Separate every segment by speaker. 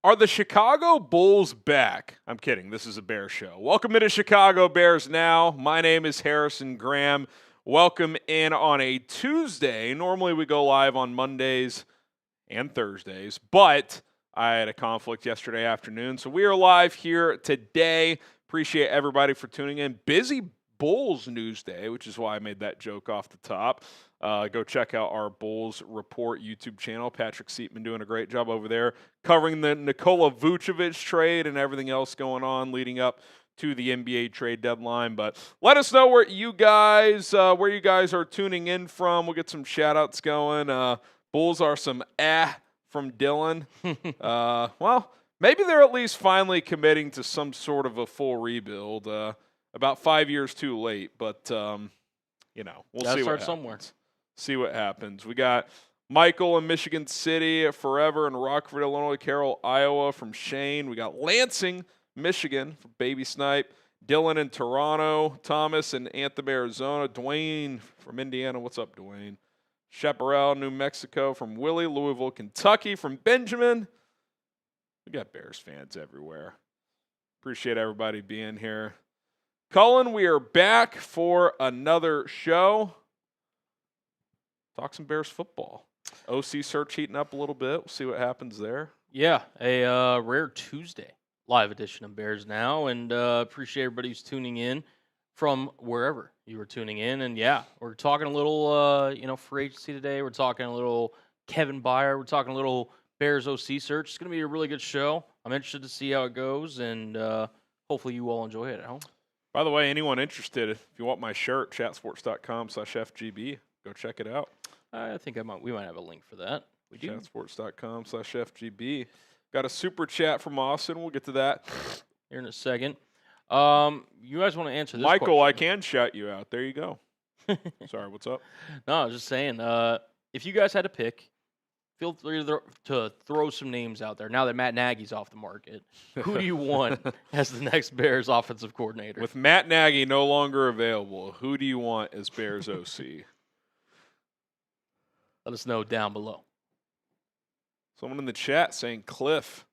Speaker 1: Are the Chicago Bulls back? I'm kidding. This is a Bears show. Welcome to Chicago Bears Now. My name is Harrison Graham. Welcome in on a Tuesday. Normally we go live on Mondays and Thursdays, but I had a conflict yesterday afternoon, so we are live here today. Appreciate everybody for tuning in. Busy Bulls news day, which is why I made that joke off the top. Go check out our Bulls Report YouTube channel. Patrick Seatman doing a great job over there covering the Nikola Vucevic trade and everything else going on leading up to the NBA trade deadline. But let us know where you guys are tuning in from. We'll get some shout-outs going. Bulls are some from Dylan. Well, maybe they're at least finally committing to some sort of a full rebuild. About 5 years too late, but we'll see what happens.
Speaker 2: Somewhere.
Speaker 1: See what happens. We got Michael in Michigan City forever, in Rockford, Illinois, Carroll, Iowa from Shane. We got Lansing, Michigan from Baby Snipe. Dylan in Toronto, Thomas in Anthem, Arizona. Dwayne from Indiana. What's up, Dwayne? Chaparral, New Mexico from Willie. Louisville, Kentucky from Benjamin. We got Bears fans everywhere. Appreciate everybody being here. Cullen, we are back for another show. Talk some Bears football. OC search heating up a little bit. We'll see what happens there.
Speaker 2: Yeah, a rare Tuesday live edition of Bears Now, and appreciate everybody who's tuning in from wherever you were tuning in. And yeah, we're talking a little, free agency today. We're talking a little Kevin Byard. We're talking a little Bears OC search. It's going to be a really good show. I'm interested to see how it goes, and hopefully you all enjoy it at home.
Speaker 1: By the way, anyone interested, if you want my shirt, chatsports.com/FGB, go check it out.
Speaker 2: I think we might have a link for that. We do.
Speaker 1: Chatsports.com/FGB. Got a super chat from Austin. We'll get to that
Speaker 2: here in a second. You guys want to answer this
Speaker 1: Michael,
Speaker 2: question?
Speaker 1: I can shout you out. There you go. Sorry, what's up?
Speaker 2: No, I was just saying, if you guys had to pick, feel free to throw some names out there. Now that Matt Nagy's off the market, who do you want as the next Bears offensive coordinator?
Speaker 1: With Matt Nagy no longer available, who do you want as Bears OC?
Speaker 2: Let us know down below.
Speaker 1: Someone in the chat saying Cliff.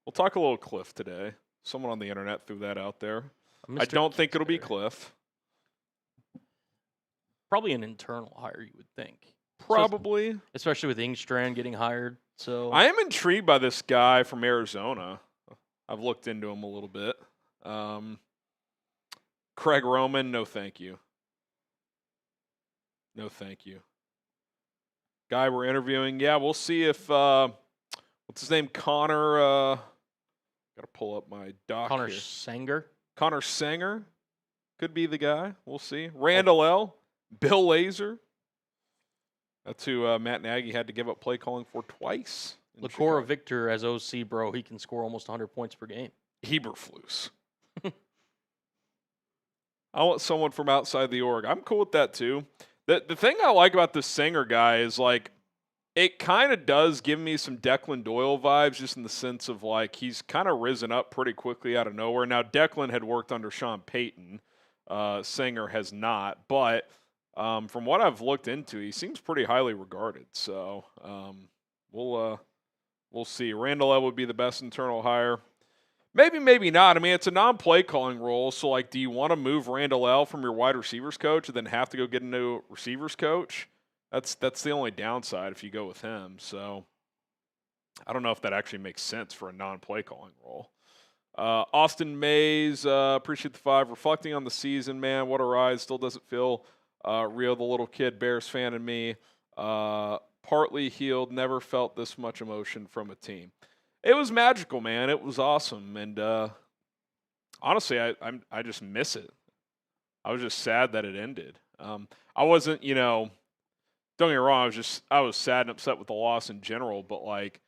Speaker 1: We'll talk a little Cliff today. Someone on the internet threw that out there. I don't think it'll be Cliff.
Speaker 2: Probably an internal hire, you would think.
Speaker 1: Probably.
Speaker 2: Especially with Ingstrand getting hired. So
Speaker 1: I am intrigued by this guy from Arizona. I've looked into him a little bit. Craig Roman, no thank you. No thank you. Guy we're interviewing, yeah, we'll see if, what's his name, Connor, got to pull up my doc
Speaker 2: Connor
Speaker 1: here.
Speaker 2: Senger?
Speaker 1: Connor Senger could be the guy. We'll see. Randall L., Bill Lazor. That's who Matt Nagy had to give up play calling for twice.
Speaker 2: LaCora Victor as OC, bro. He can score almost 100 points per game.
Speaker 1: Heberflus. I want someone from outside the org. I'm cool with that too. The thing I like about this Singer guy is, like, it kind of does give me some Declan Doyle vibes, just in the sense of, like, he's kind of risen up pretty quickly out of nowhere. Now, Declan had worked under Sean Payton. Singer has not. But from what I've looked into, he seems pretty highly regarded. So we'll see. Randall L. would be the best internal hire. Maybe, maybe not. I mean, it's a non-play calling role, so, like, do you want to move Randall L. from your wide receivers coach and then have to go get a new receivers coach? That's the only downside if you go with him. So I don't know if that actually makes sense for a non-play calling role. Austin Mays, appreciate the 5. Reflecting on the season, man, what a ride. Still doesn't feel real. The little kid Bears fan in me. Partly healed, never felt this much emotion from a team. It was magical, man. It was awesome, and honestly, I just miss it. I was just sad that it ended. I wasn't, don't get me wrong. I was sad and upset with the loss in general, but like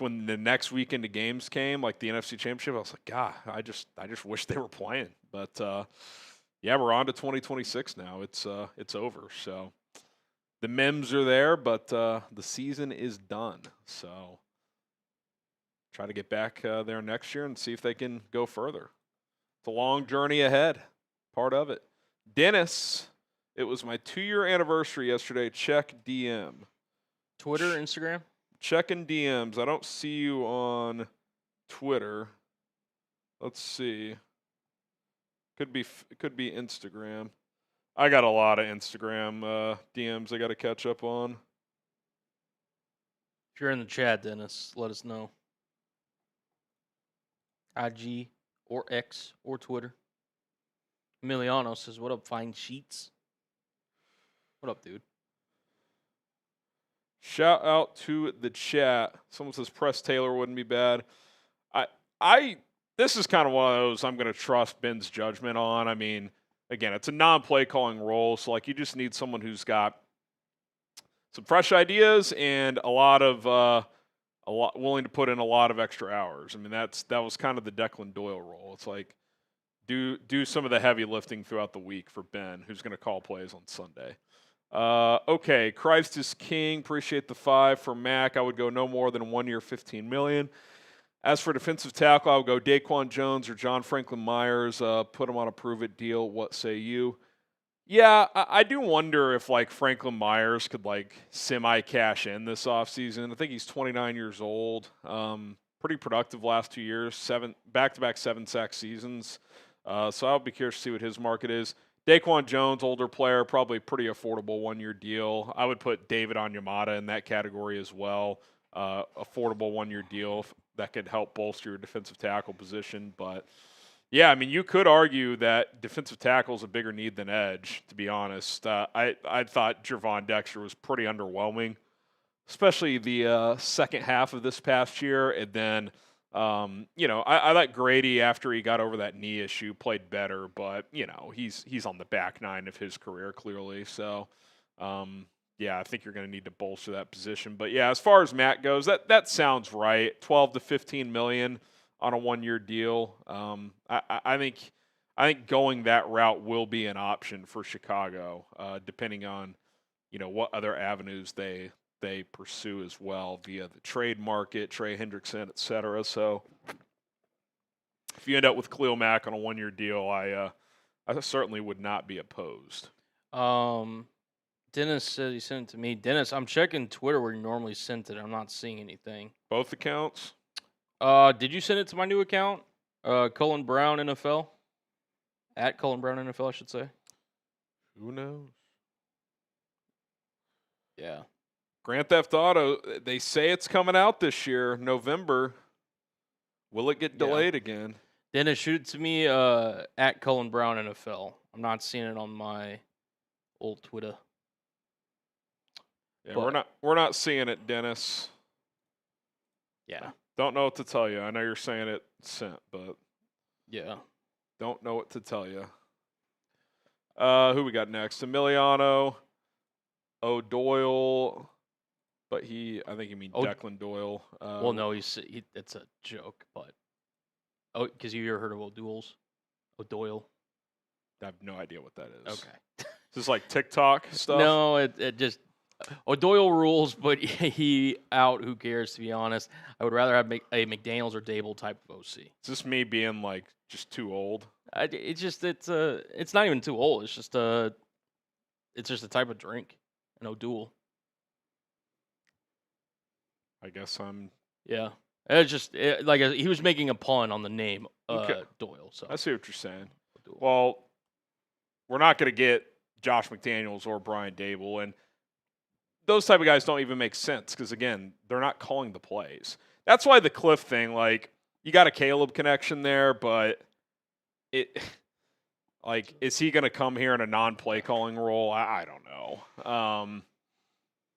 Speaker 1: when the next weekend of games came, like the NFC Championship, I was like, God, I just wish they were playing. But yeah, we're on to 2026 now. It's over. So the memes are there, but the season is done. So. Try to get back there next year and see if they can go further. It's a long journey ahead, part of it. Dennis, it was my 2-year anniversary yesterday. Check DM.
Speaker 2: Twitter, Instagram?
Speaker 1: checking DMs. I don't see you on Twitter. Let's see. Could be Instagram. I got a lot of Instagram DMs I got to catch up on.
Speaker 2: If you're in the chat, Dennis, let us know. IG or X or Twitter. Emiliano says, "What up, fine sheets?" What up, dude?
Speaker 1: Shout out to the chat. Someone says Press Taylor wouldn't be bad. This is kind of one of those I'm going to trust Ben's judgment on. I mean, again, it's a non-play calling role, so like you just need someone who's got some fresh ideas and a lot willing to put in a lot of extra hours. I mean, that was kind of the Declan Doyle role. It's like do some of the heavy lifting throughout the week for Ben, who's going to call plays on Sunday. Okay, Christ is King. Appreciate the 5 for Mac. I would go no more than 1 year, $15 million. As for defensive tackle, I would go Daquan Jones or John Franklin Myers. Put him on a prove-it deal. What say you? Yeah, I do wonder if like Franklin Myers could like semi-cash in this offseason. I think he's 29 years old. Pretty productive last 2 years, back-to-back 7-sack seasons. So I'll be curious to see what his market is. Daquan Jones, older player, probably pretty affordable 1-year deal. I would put David Onyemata in that category as well. Affordable 1-year deal that could help bolster your defensive tackle position. But, yeah, I mean, you could argue that defensive tackle is a bigger need than edge, to be honest. I thought Gervon Dexter was pretty underwhelming, especially the second half of this past year. And then, I thought Grady, after he got over that knee issue, played better. But, he's on the back nine of his career, clearly. So, yeah, I think you're going to need to bolster that position. But, yeah, as far as Matt goes, that sounds right. 12 to 15 million on a 1-year deal. I think going that route will be an option for Chicago, depending on, what other avenues they pursue as well via the trade market, Trey Hendrickson, et cetera. So if you end up with Khalil Mack on a 1-year deal, I certainly would not be opposed.
Speaker 2: Dennis said he sent it to me. Dennis, I'm checking Twitter where you normally sent it. I'm not seeing anything.
Speaker 1: Both accounts?
Speaker 2: Did you send it to my new account? Cullen Brown NFL? At Cullen Brown NFL, I should say.
Speaker 1: Who knows?
Speaker 2: Yeah.
Speaker 1: Grand Theft Auto, they say it's coming out this year, November. Will it get delayed again?
Speaker 2: Dennis, shoot it to me at Cullen Brown NFL. I'm not seeing it on my old Twitter.
Speaker 1: Yeah, but we're not seeing it, Dennis.
Speaker 2: Yeah.
Speaker 1: Don't know what to tell you. I know you're saying it sent, but
Speaker 2: yeah,
Speaker 1: don't know what to tell you. Who we got next? Emiliano O'Doyle, but I think you mean Declan Doyle.
Speaker 2: Well, no, it's a joke, but because you ever heard of O'Doyle?
Speaker 1: I have no idea what that is.
Speaker 2: Okay,
Speaker 1: is this like TikTok stuff?
Speaker 2: No, it just O'Doyle rules, but he out. Who cares? To be honest, I would rather have a McDaniels or Dable type of OC.
Speaker 1: Is this me being like just too old?
Speaker 2: It's not even too old. It's just a type of drink, an O'Doyle.
Speaker 1: I guess I'm.
Speaker 2: Yeah, it's just he was making a pun on the name Doyle. So
Speaker 1: I see what you're saying. O'Doyle. Well, we're not going to get Josh McDaniels or Brian Dable, and those type of guys don't even make sense because, again, they're not calling the plays. That's why the Cliff thing, like, you got a Caleb connection there, but is he going to come here in a non-play calling role? I don't know.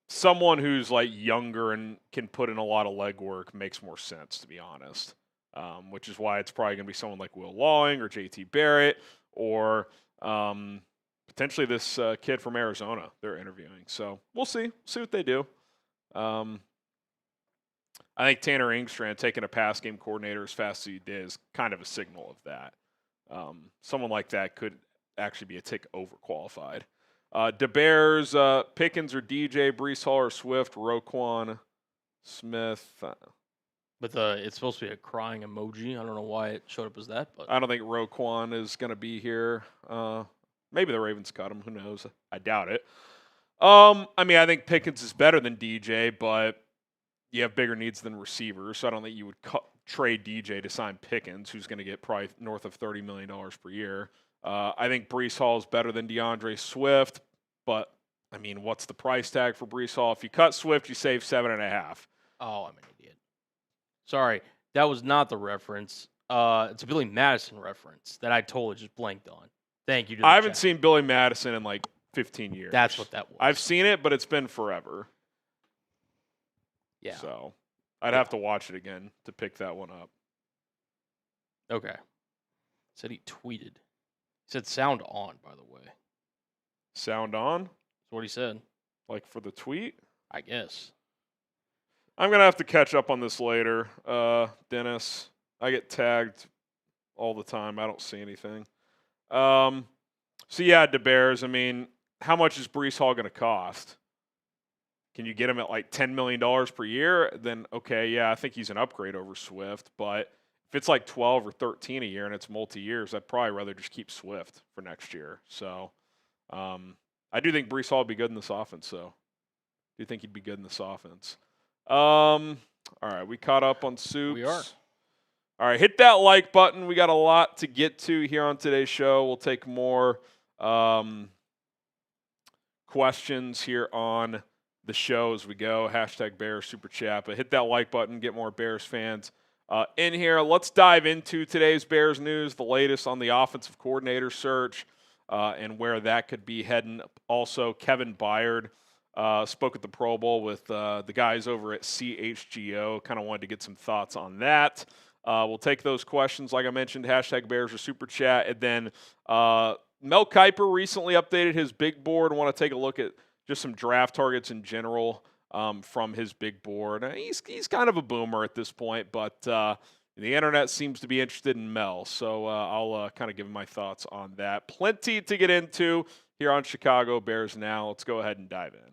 Speaker 1: Someone who's, like, younger and can put in a lot of legwork makes more sense, to be honest, which is why it's probably going to be someone like Will Lawing or JT Barrett or potentially this kid from Arizona they're interviewing. So we'll see what they do. I think Tanner Engstrand taking a pass game coordinator as fast as he did is kind of a signal of that. Someone like that could actually be a tick overqualified. DeBears, Pickens or DJ, Breece Hall or Swift, Roquan Smith.
Speaker 2: But it's supposed to be a crying emoji. I don't know why it showed up as that. But
Speaker 1: I don't think Roquan is going to be here. Maybe the Ravens cut him. Who knows? I doubt it. I mean, I think Pickens is better than DJ, but you have bigger needs than receivers. So I don't think you would trade DJ to sign Pickens, who's going to get probably north of $30 million per year. I think Breece Hall is better than DeAndre Swift, but I mean, what's the price tag for Breece Hall? If you cut Swift, you save 7.5.
Speaker 2: Oh, I'm an idiot. Sorry, that was not the reference. It's a Billy Madison reference that I totally just blanked on. Thank you.
Speaker 1: I haven't seen Billy Madison in like 15 years.
Speaker 2: That's what that was.
Speaker 1: I've seen it, but it's been forever.
Speaker 2: Yeah.
Speaker 1: So I'd have to watch it again to pick that one up.
Speaker 2: Okay. Said he tweeted. He said sound on, by the way.
Speaker 1: Sound on?
Speaker 2: That's what he said.
Speaker 1: Like for the tweet?
Speaker 2: I guess.
Speaker 1: I'm going to have to catch up on this later, Dennis. I get tagged all the time. I don't see anything. So, yeah, the Bears, I mean, how much is Breece Hall going to cost? Can you get him at like $10 million per year? Then, okay, yeah, I think he's an upgrade over Swift. But if it's like 12 or 13 a year and it's multi-years, I'd probably rather just keep Swift for next year. So, I do think Breece Hall would be good in this offense, so I do think he'd be good in this offense. All right, we caught up on Soups.
Speaker 2: We are.
Speaker 1: All right, hit that like button. We got a lot to get to here on today's show. We'll take more questions here on the show as we go. Hashtag Bears Super Chat. But hit that like button. Get more Bears fans in here. Let's dive into today's Bears news, the latest on the offensive coordinator search and where that could be heading. Also, Kevin Byard spoke at the Pro Bowl with the guys over at CHGO. Kind of wanted to get some thoughts on that. We'll take those questions, like I mentioned, hashtag Bears or Super Chat. And then Mel Kiper recently updated his big board. I want to take a look at just some draft targets in general from his big board. He's kind of a boomer at this point, but the internet seems to be interested in Mel. So I'll kind of give my thoughts on that. Plenty to get into here on Chicago Bears Now. Let's go ahead and dive in.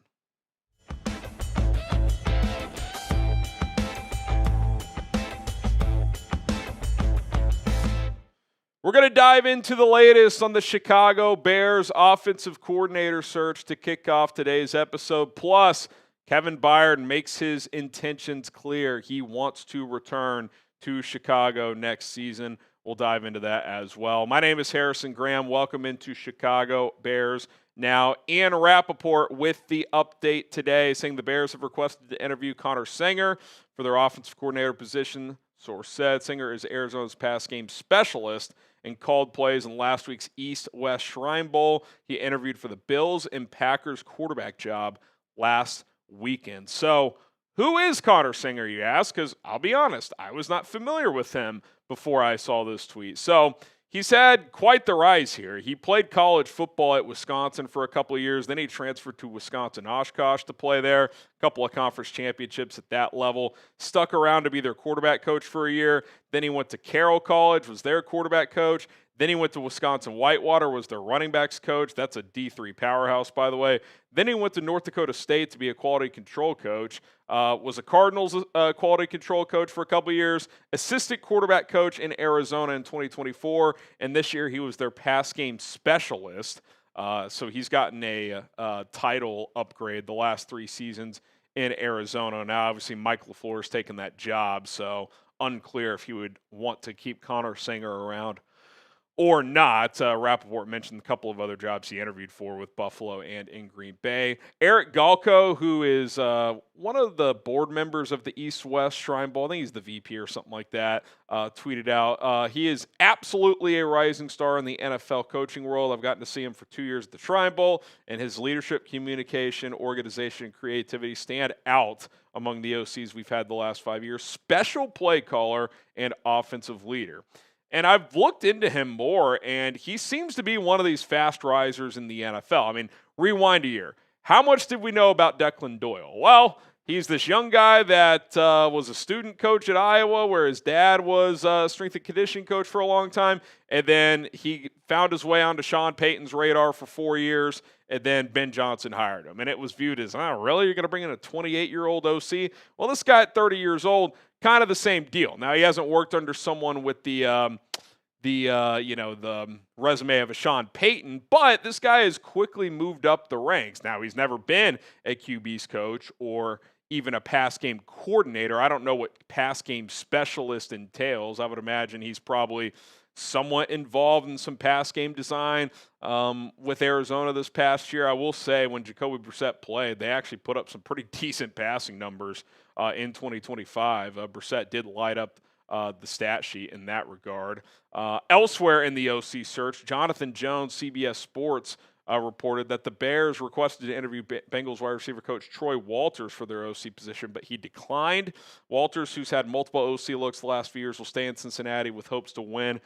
Speaker 1: We're going to dive into the latest on the Chicago Bears offensive coordinator search to kick off today's episode. Plus, Kevin Byard makes his intentions clear. He wants to return to Chicago next season. We'll dive into that as well. My name is Harrison Graham. Welcome into Chicago Bears Now. Ian Rappaport with the update today, saying the Bears have requested to interview Connor Senger for their offensive coordinator position. Source said Senger is Arizona's pass game specialist and called plays in last week's East-West Shrine Bowl. He interviewed for the Bills and Packers quarterback job last weekend. So, who is Connor Senger, you ask? Because I'll be honest, I was not familiar with him before I saw this tweet. So, he's had quite the rise here. He played college football at Wisconsin for a couple of years. Then he transferred to Wisconsin-Oshkosh to play there. A couple of conference championships at that level. Stuck around to be their quarterback coach for a year. Then he went to Carroll College, was their quarterback coach. Then he went to Wisconsin-Whitewater, was their running backs coach. That's a D3 powerhouse, by the way. Then he went to North Dakota State to be a quality control coach. Was a Cardinals quality control coach for a couple of years. Assistant quarterback coach in Arizona in 2024. And this year he was their pass game specialist. So he's gotten a title upgrade the last 3 seasons in Arizona. Now, obviously, Mike LaFleur's taken that job, so unclear if he would want to keep Connor Senger around or not. Rappaport mentioned a couple of other jobs he interviewed for with Buffalo and in Green Bay. Eric Galko, who is one of the board members of the East-West Shrine Bowl, I think he's the VP or something like that, tweeted out, he is absolutely a rising star in the NFL coaching world. I've gotten to see him for 2 years at the Shrine Bowl, and his leadership, communication, organization, and creativity stand out among the OCs we've had the last 5 years. Special play caller and offensive leader. And I've looked into him more, and he seems to be one of these fast risers in the NFL. I mean, rewind a year. How much did we know about Declan Doyle? Well, he's this young guy that was a student coach at Iowa, where his dad was a strength and conditioning coach for a long time. And then he found his way onto Sean Payton's radar for 4 years, and then Ben Johnson hired him. And it was viewed as, oh, really? You're going to bring in a 28-year-old OC? Well, this guy at 30 years old, kind of the same deal. Now, he hasn't worked under someone with the resume of a Sean Payton, but this guy has quickly moved up the ranks. Now, he's never been a QB's coach or even a pass game coordinator. I don't know what pass game specialist entails. I would imagine he's probably somewhat involved in some pass game design with Arizona this past year. I will say when Jacoby Brissett played, they actually put up some pretty decent passing numbers in 2025. Brissett did light up the stat sheet in that regard. Elsewhere in the OC search, Jonathan Jones, CBS Sports, reported that the Bears requested to interview Bengals wide receiver coach Troy Walters for their OC position, but he declined. Walters, who's had multiple OC looks the last few years, will stay in Cincinnati with hopes to win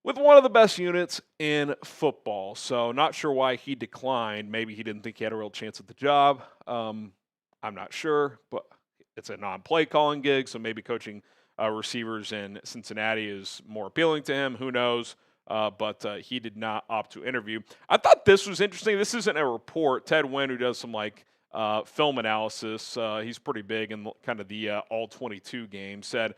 Speaker 1: with one of the best units in football. So not sure why he declined. Maybe he didn't think he had a real chance at the job. I'm not sure, but it's a non-play calling gig, so maybe coaching receivers in Cincinnati is more appealing to him. Who knows? But he did not opt to interview. I thought this was interesting. This isn't a report. Ted Wynn, who does some film analysis, he's pretty big in kind of the all-22 game, said,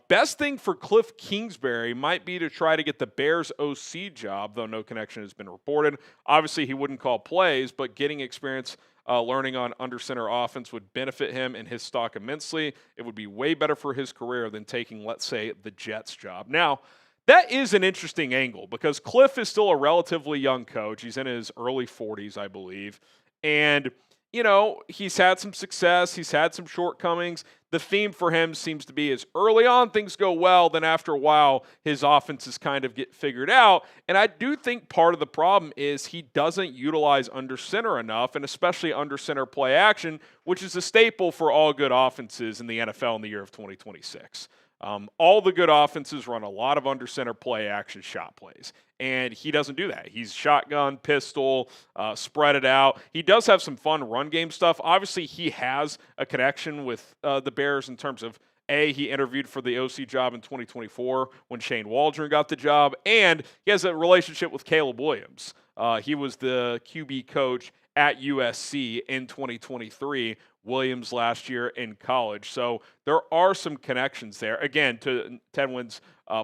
Speaker 1: best thing for Cliff Kingsbury might be to try to get the Bears OC job, though no connection has been reported. Obviously, he wouldn't call plays, but getting experience learning on under center offense would benefit him and his stock immensely. It would be way better for his career than taking, let's say, the Jets job. Now, that is an interesting angle because Cliff is still a relatively young coach. He's in his early 40s, I believe. And, you know, he's had some success. He's had some shortcomings. The theme for him seems to be is early on things go well, then after a while his offenses kind of get figured out. And I do think part of the problem is he doesn't utilize under center enough, and especially under center play action, which is a staple for all good offenses in the NFL in the year of 2026. All the good offenses run a lot of under center play action shot plays, and he doesn't do that. He's shotgun, pistol, spread it out. He does have some fun run game stuff. Obviously, he has a connection with the Bears in terms of, he interviewed for the OC job in 2024 when Shane Waldron got the job, and he has a relationship with Caleb Williams. He was the QB coach at USC in 2023, Williams last year in college. So there are some connections there. Again, to Ted Wynn's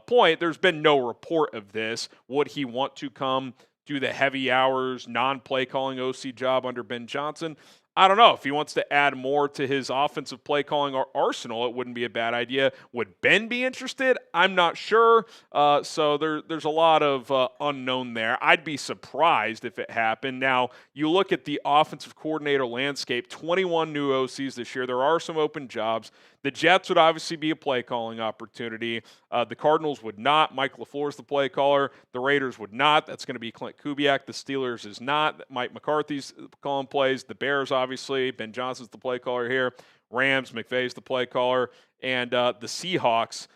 Speaker 1: point, there's been no report of this. Would he want to come do the heavy hours, non-play calling OC job under Ben Johnson? I don't know. If he wants to add more to his offensive play calling arsenal, it wouldn't be a bad idea. Would Ben be interested? I'm not sure. So there's a lot of unknown there. I'd be surprised if it happened. Now, you look at the offensive coordinator landscape, 21 new OCs this year. There are some open jobs. The Jets would obviously be a play calling opportunity. The Cardinals would not. Mike LaFleur is the play caller. The Raiders would not. That's going to be Clint Kubiak. The Steelers is not. Mike McCarthy's calling plays. The Bears, obviously. Ben Johnson's the play caller here. Rams, McVay's the play caller. And the Seahawks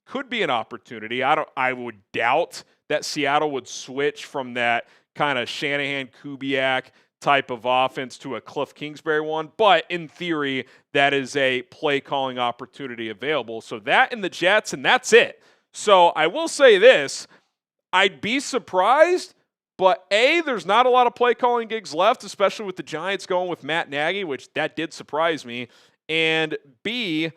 Speaker 1: could be an opportunity. I would doubt that Seattle would switch from that kind of Shanahan, Kubiak type of offense to a Cliff Kingsbury one, but in theory, that is a play calling opportunity available. So that and the Jets, and that's it. So I will say this, I'd be surprised, but A, there's not a lot of play calling gigs left, especially with the Giants going with Matt Nagy, which that did surprise me. And B,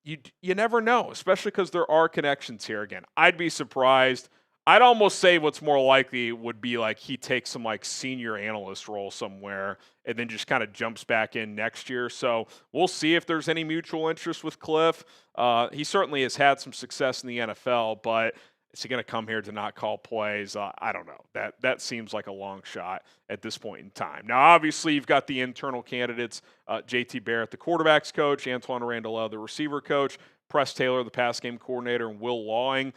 Speaker 1: you never know, especially because there are connections here. Again, I'd be surprised. I'd almost say what's more likely would be like he takes some like senior analyst role somewhere and then just kind of jumps back in next year. So we'll see if there's any mutual interest with Cliff. He certainly has had some success in the NFL, but is he going to come here to not call plays? I don't know. That seems like a long shot at this point in time. Now, obviously, you've got the internal candidates, JT Barrett, the quarterback's coach, Antoine Randall, the receiver coach, Press Taylor, the pass game coordinator, and Will Lawing,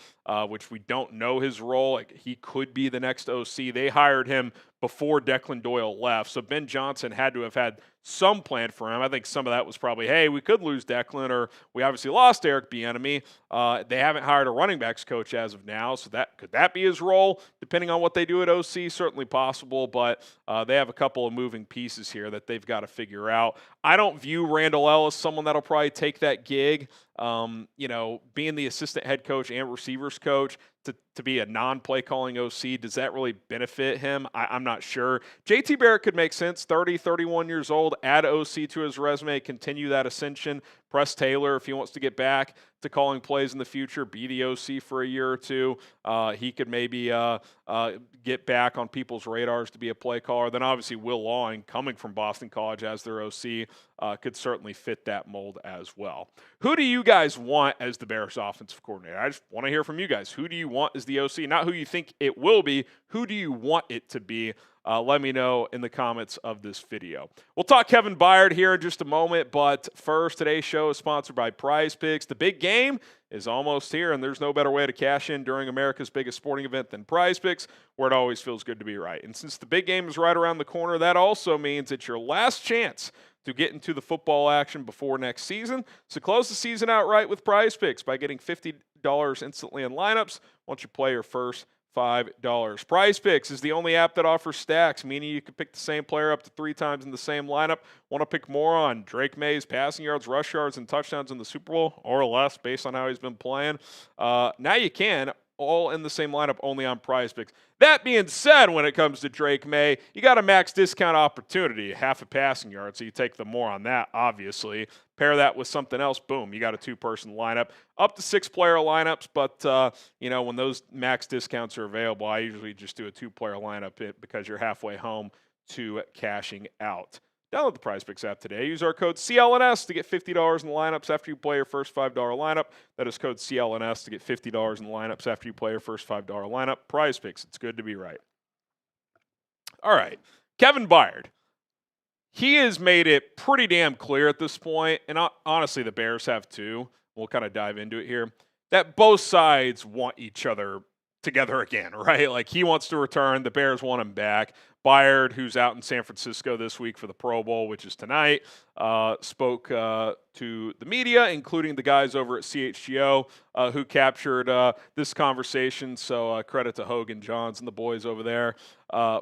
Speaker 1: which we don't know his role. Like, he could be the next OC. They hired him before Declan Doyle left, so Ben Johnson had to have had some plan for him. I think some of that was probably, hey, we could lose Declan, or we obviously lost Eric Bieniemy. They haven't hired a running backs coach as of now, so could that be his role? Depending on what they do at OC, certainly possible, but they have a couple of moving pieces here that they've got to figure out. I don't view Randall L as someone that'll probably take that gig. Being the assistant head coach and receivers coach, to be a non-play calling OC, does that really benefit him? I'm not sure. JT Barrett could make sense, 30, 31 years old, add OC to his resume, continue that ascension. Press Taylor, if he wants to get back to calling plays in the future, be the OC for a year or two, he could maybe get back on people's radars to be a play caller. Then obviously Will Lawing, coming from Boston College as their OC, could certainly fit that mold as well. Who do you guys want as the Bears offensive coordinator? I just want to hear from you guys. Who do you want as the OC? Not who you think it will be. Who do you want it to be? Let me know in the comments of this video. We'll talk Kevin Byard here in just a moment, but first, today's show is sponsored by Prize Picks. The big game is almost here, and there's no better way to cash in during America's biggest sporting event than Prize Picks, where it always feels good to be right. And since the big game is right around the corner, that also means it's your last chance to get into the football action before next season. So close the season out right with Prize Picks by getting $50 instantly in lineups once you play your first $5. Prize Picks is the only app that offers stacks, meaning you can pick the same player up to 3 times in the same lineup. Want to pick more on Drake May's passing yards, rush yards, and touchdowns in the Super Bowl, or less based on how he's been playing? Now you can, all in the same lineup, only on Prize Picks. That being said, when it comes to Drake May, you got a max discount opportunity, half a passing yard, so you take the more on that, obviously. Pair that with something else, boom, you got a 2-person lineup. Up to 6-player lineups, but, when those max discounts are available, I usually just do a 2-player lineup because you're halfway home to cashing out. Download the Prize Picks app today. Use our code CLNS to get $50 in the lineups after you play your first $5 lineup. That is code CLNS to get $50 in the lineups after you play your first $5 lineup. Prize Picks, it's good to be right. All right, Kevin Byard. He has made it pretty damn clear at this point, and honestly the Bears have too. We'll kind of dive into it here, that both sides want each other together again, right? Like, he wants to return. The Bears want him back. Byard, who's out in San Francisco this week for the Pro Bowl, which is tonight, spoke to the media, including the guys over at CHGO who captured this conversation. So credit to Hogan Johns and the boys over there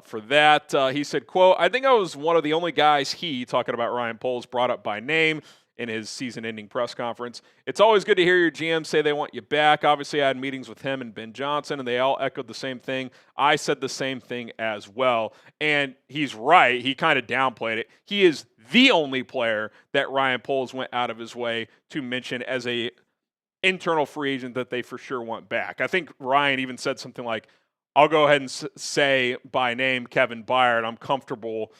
Speaker 1: for that. He said, quote, "I think I was one of the only guys talking about Ryan Poles, brought up by name in his season-ending press conference. It's always good to hear your GM say they want you back. Obviously, I had meetings with him and Ben Johnson, and they all echoed the same thing. I said the same thing as well." And he's right. He kind of downplayed it. He is the only player that Ryan Poles went out of his way to mention as a internal free agent that they for sure want back. I think Ryan even said something like, "I'll go ahead and say by name Kevin Byard. I'm comfortable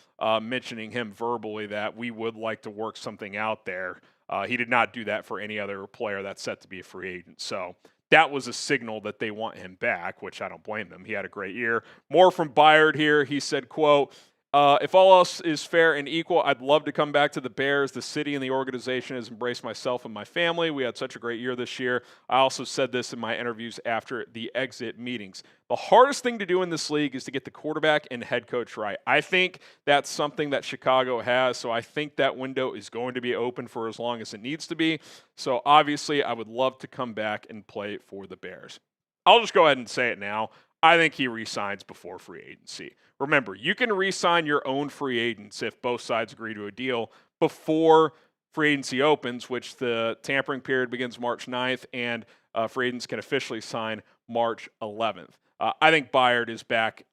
Speaker 1: mentioning him verbally that we would like to work something out there." He did not do that for any other player that's set to be a free agent. So that was a signal that they want him back, which I don't blame them. He had a great year. More from Byard here. He said, quote, "If all else is fair and equal, I'd love to come back to the Bears. The city and the organization has embraced myself and my family. We had such a great year this year. I also said this in my interviews after the exit meetings. The hardest thing to do in this league is to get the quarterback and head coach right. I think that's something that Chicago has, so I think that window is going to be open for as long as it needs to be. So obviously, I would love to come back and play for the Bears." I'll just go ahead and say it now. I think he re-signs before free agency. Remember, you can re-sign your own free agents if both sides agree to a deal before free agency opens, which the tampering period begins March 9th, and free agents can officially sign March 11th. I think Byard is back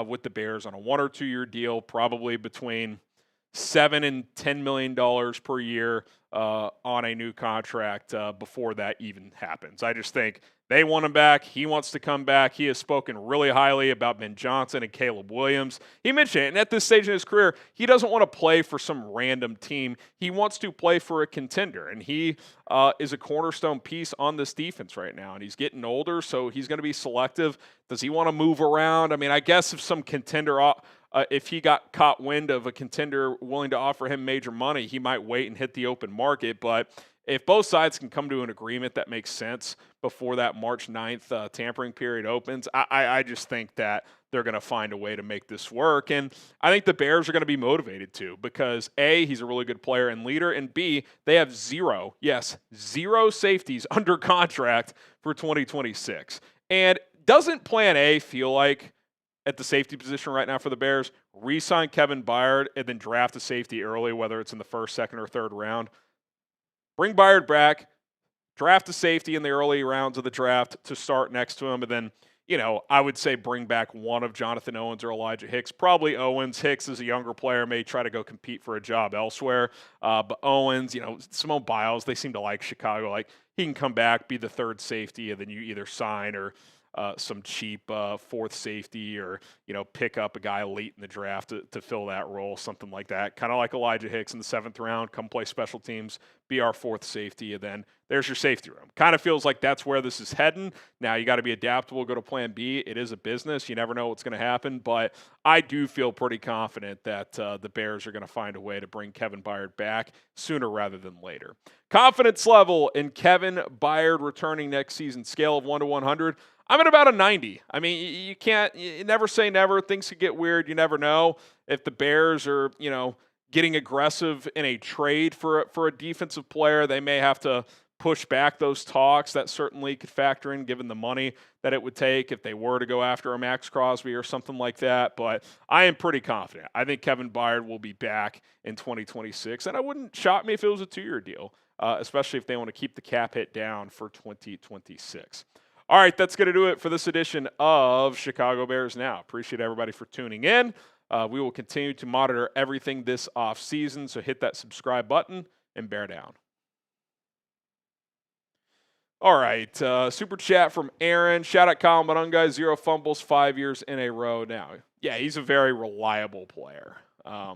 Speaker 1: with the Bears on a 1 or 2 year deal, probably between $7 and $10 million per year on a new contract before that even happens. I just think they want him back. He wants to come back. He has spoken really highly about Ben Johnson and Caleb Williams. He mentioned it, and at this stage in his career, he doesn't want to play for some random team. He wants to play for a contender, and he is a cornerstone piece on this defense right now, and he's getting older, so he's going to be selective. Does he want to move around? I mean, I guess if some contender if he got caught wind of a contender willing to offer him major money, he might wait and hit the open market. But if both sides can come to an agreement that makes sense before that March 9th tampering period opens, I just think that they're going to find a way to make this work. And I think the Bears are going to be motivated to, because A, he's a really good player and leader, and B, they have zero safeties under contract for 2026. And doesn't plan A feel like, at the safety position right now for the Bears, re-sign Kevin Byard and then draft a safety early, whether it's in the first, second, or third round? Bring Byard back, draft a safety in the early rounds of the draft to start next to him, and then I would say bring back one of Jonathan Owens or Elijah Hicks. Probably Owens. Hicks is a younger player, may try to go compete for a job elsewhere. But Owens, Simone Biles, they seem to like Chicago. Like, he can come back, be the third safety, and then you either sign or some cheap fourth safety, or pick up a guy late in the draft to fill that role, something like that. Kind of like Elijah Hicks in the 7th round, come play special teams, be our fourth safety, and then there's your safety room. Kind of feels like that's where this is heading. Now, you got to be adaptable, go to plan B. It is a business. You never know what's going to happen, but I do feel pretty confident that the Bears are going to find a way to bring Kevin Byard back sooner rather than later. Confidence level in Kevin Byard returning next season, scale of 1 to 100. I'm at about a 90. I mean, you never say never. Things could get weird. You never know. If the Bears are, getting aggressive in a trade for a defensive player, they may have to push back those talks. That certainly could factor in, given the money that it would take if they were to go after a Max Crosby or something like that. But I am pretty confident. I think Kevin Byard will be back in 2026, and it wouldn't shock me if it was a 2-year deal, especially if they want to keep the cap hit down for 2026. All right, that's going to do it for this edition of Chicago Bears Now. Appreciate everybody for tuning in. We will continue to monitor everything this offseason, so hit that subscribe button and bear down. All right, super chat from Aaron. Shout out Colin Monunga, 0 fumbles 5 years in a row now. Yeah, he's a very reliable player. I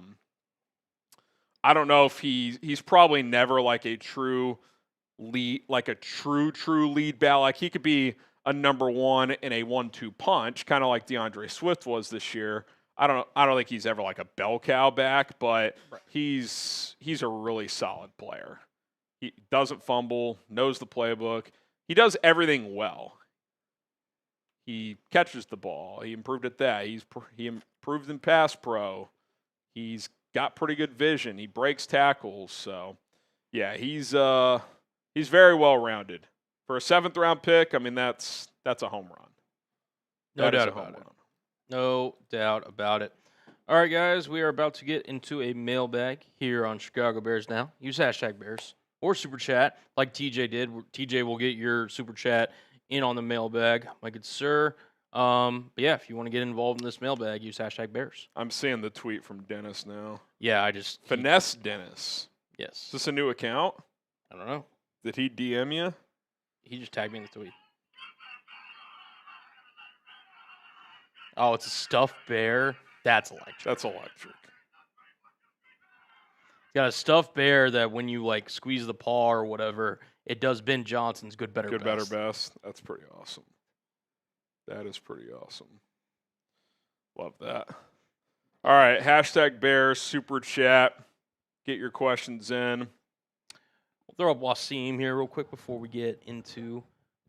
Speaker 1: don't know if he's probably never like a true lead, like a true lead back. Like, he could be a number one in a 1-2 punch, kind of like DeAndre Swift was this year. I don't think he's ever like a bell cow back, but he's a really solid player. He doesn't fumble, knows the playbook. He does everything well. He catches the ball. He improved at that. He improved in pass pro. He's got pretty good vision. He breaks tackles. So, yeah, he's very well rounded. For a 7th round pick, I mean, that's a home run.
Speaker 2: No doubt about it. No doubt about it. All right, guys, we are about to get into a mailbag here on Chicago Bears Now. Use hashtag Bears or Super Chat like TJ did. TJ will get your Super Chat in on the mailbag, my good sir. But yeah, if you want to get involved in this mailbag, use hashtag Bears.
Speaker 1: I'm seeing the tweet from Dennis now.
Speaker 2: Yeah,
Speaker 1: Finesse Dennis.
Speaker 2: Yes.
Speaker 1: Is this a new account?
Speaker 2: I don't know.
Speaker 1: Did he DM you?
Speaker 2: He just tagged me in the tweet. Oh, it's a stuffed bear. That's electric.
Speaker 1: That's electric.
Speaker 2: Got a stuffed bear that when you like squeeze the paw or whatever, it does Ben Johnson's good, better, best.
Speaker 1: That's pretty awesome. That is pretty awesome. Love that. All right, hashtag Bears, Super Chat. Get your questions in.
Speaker 2: We'll throw up Wasim here real quick before we get into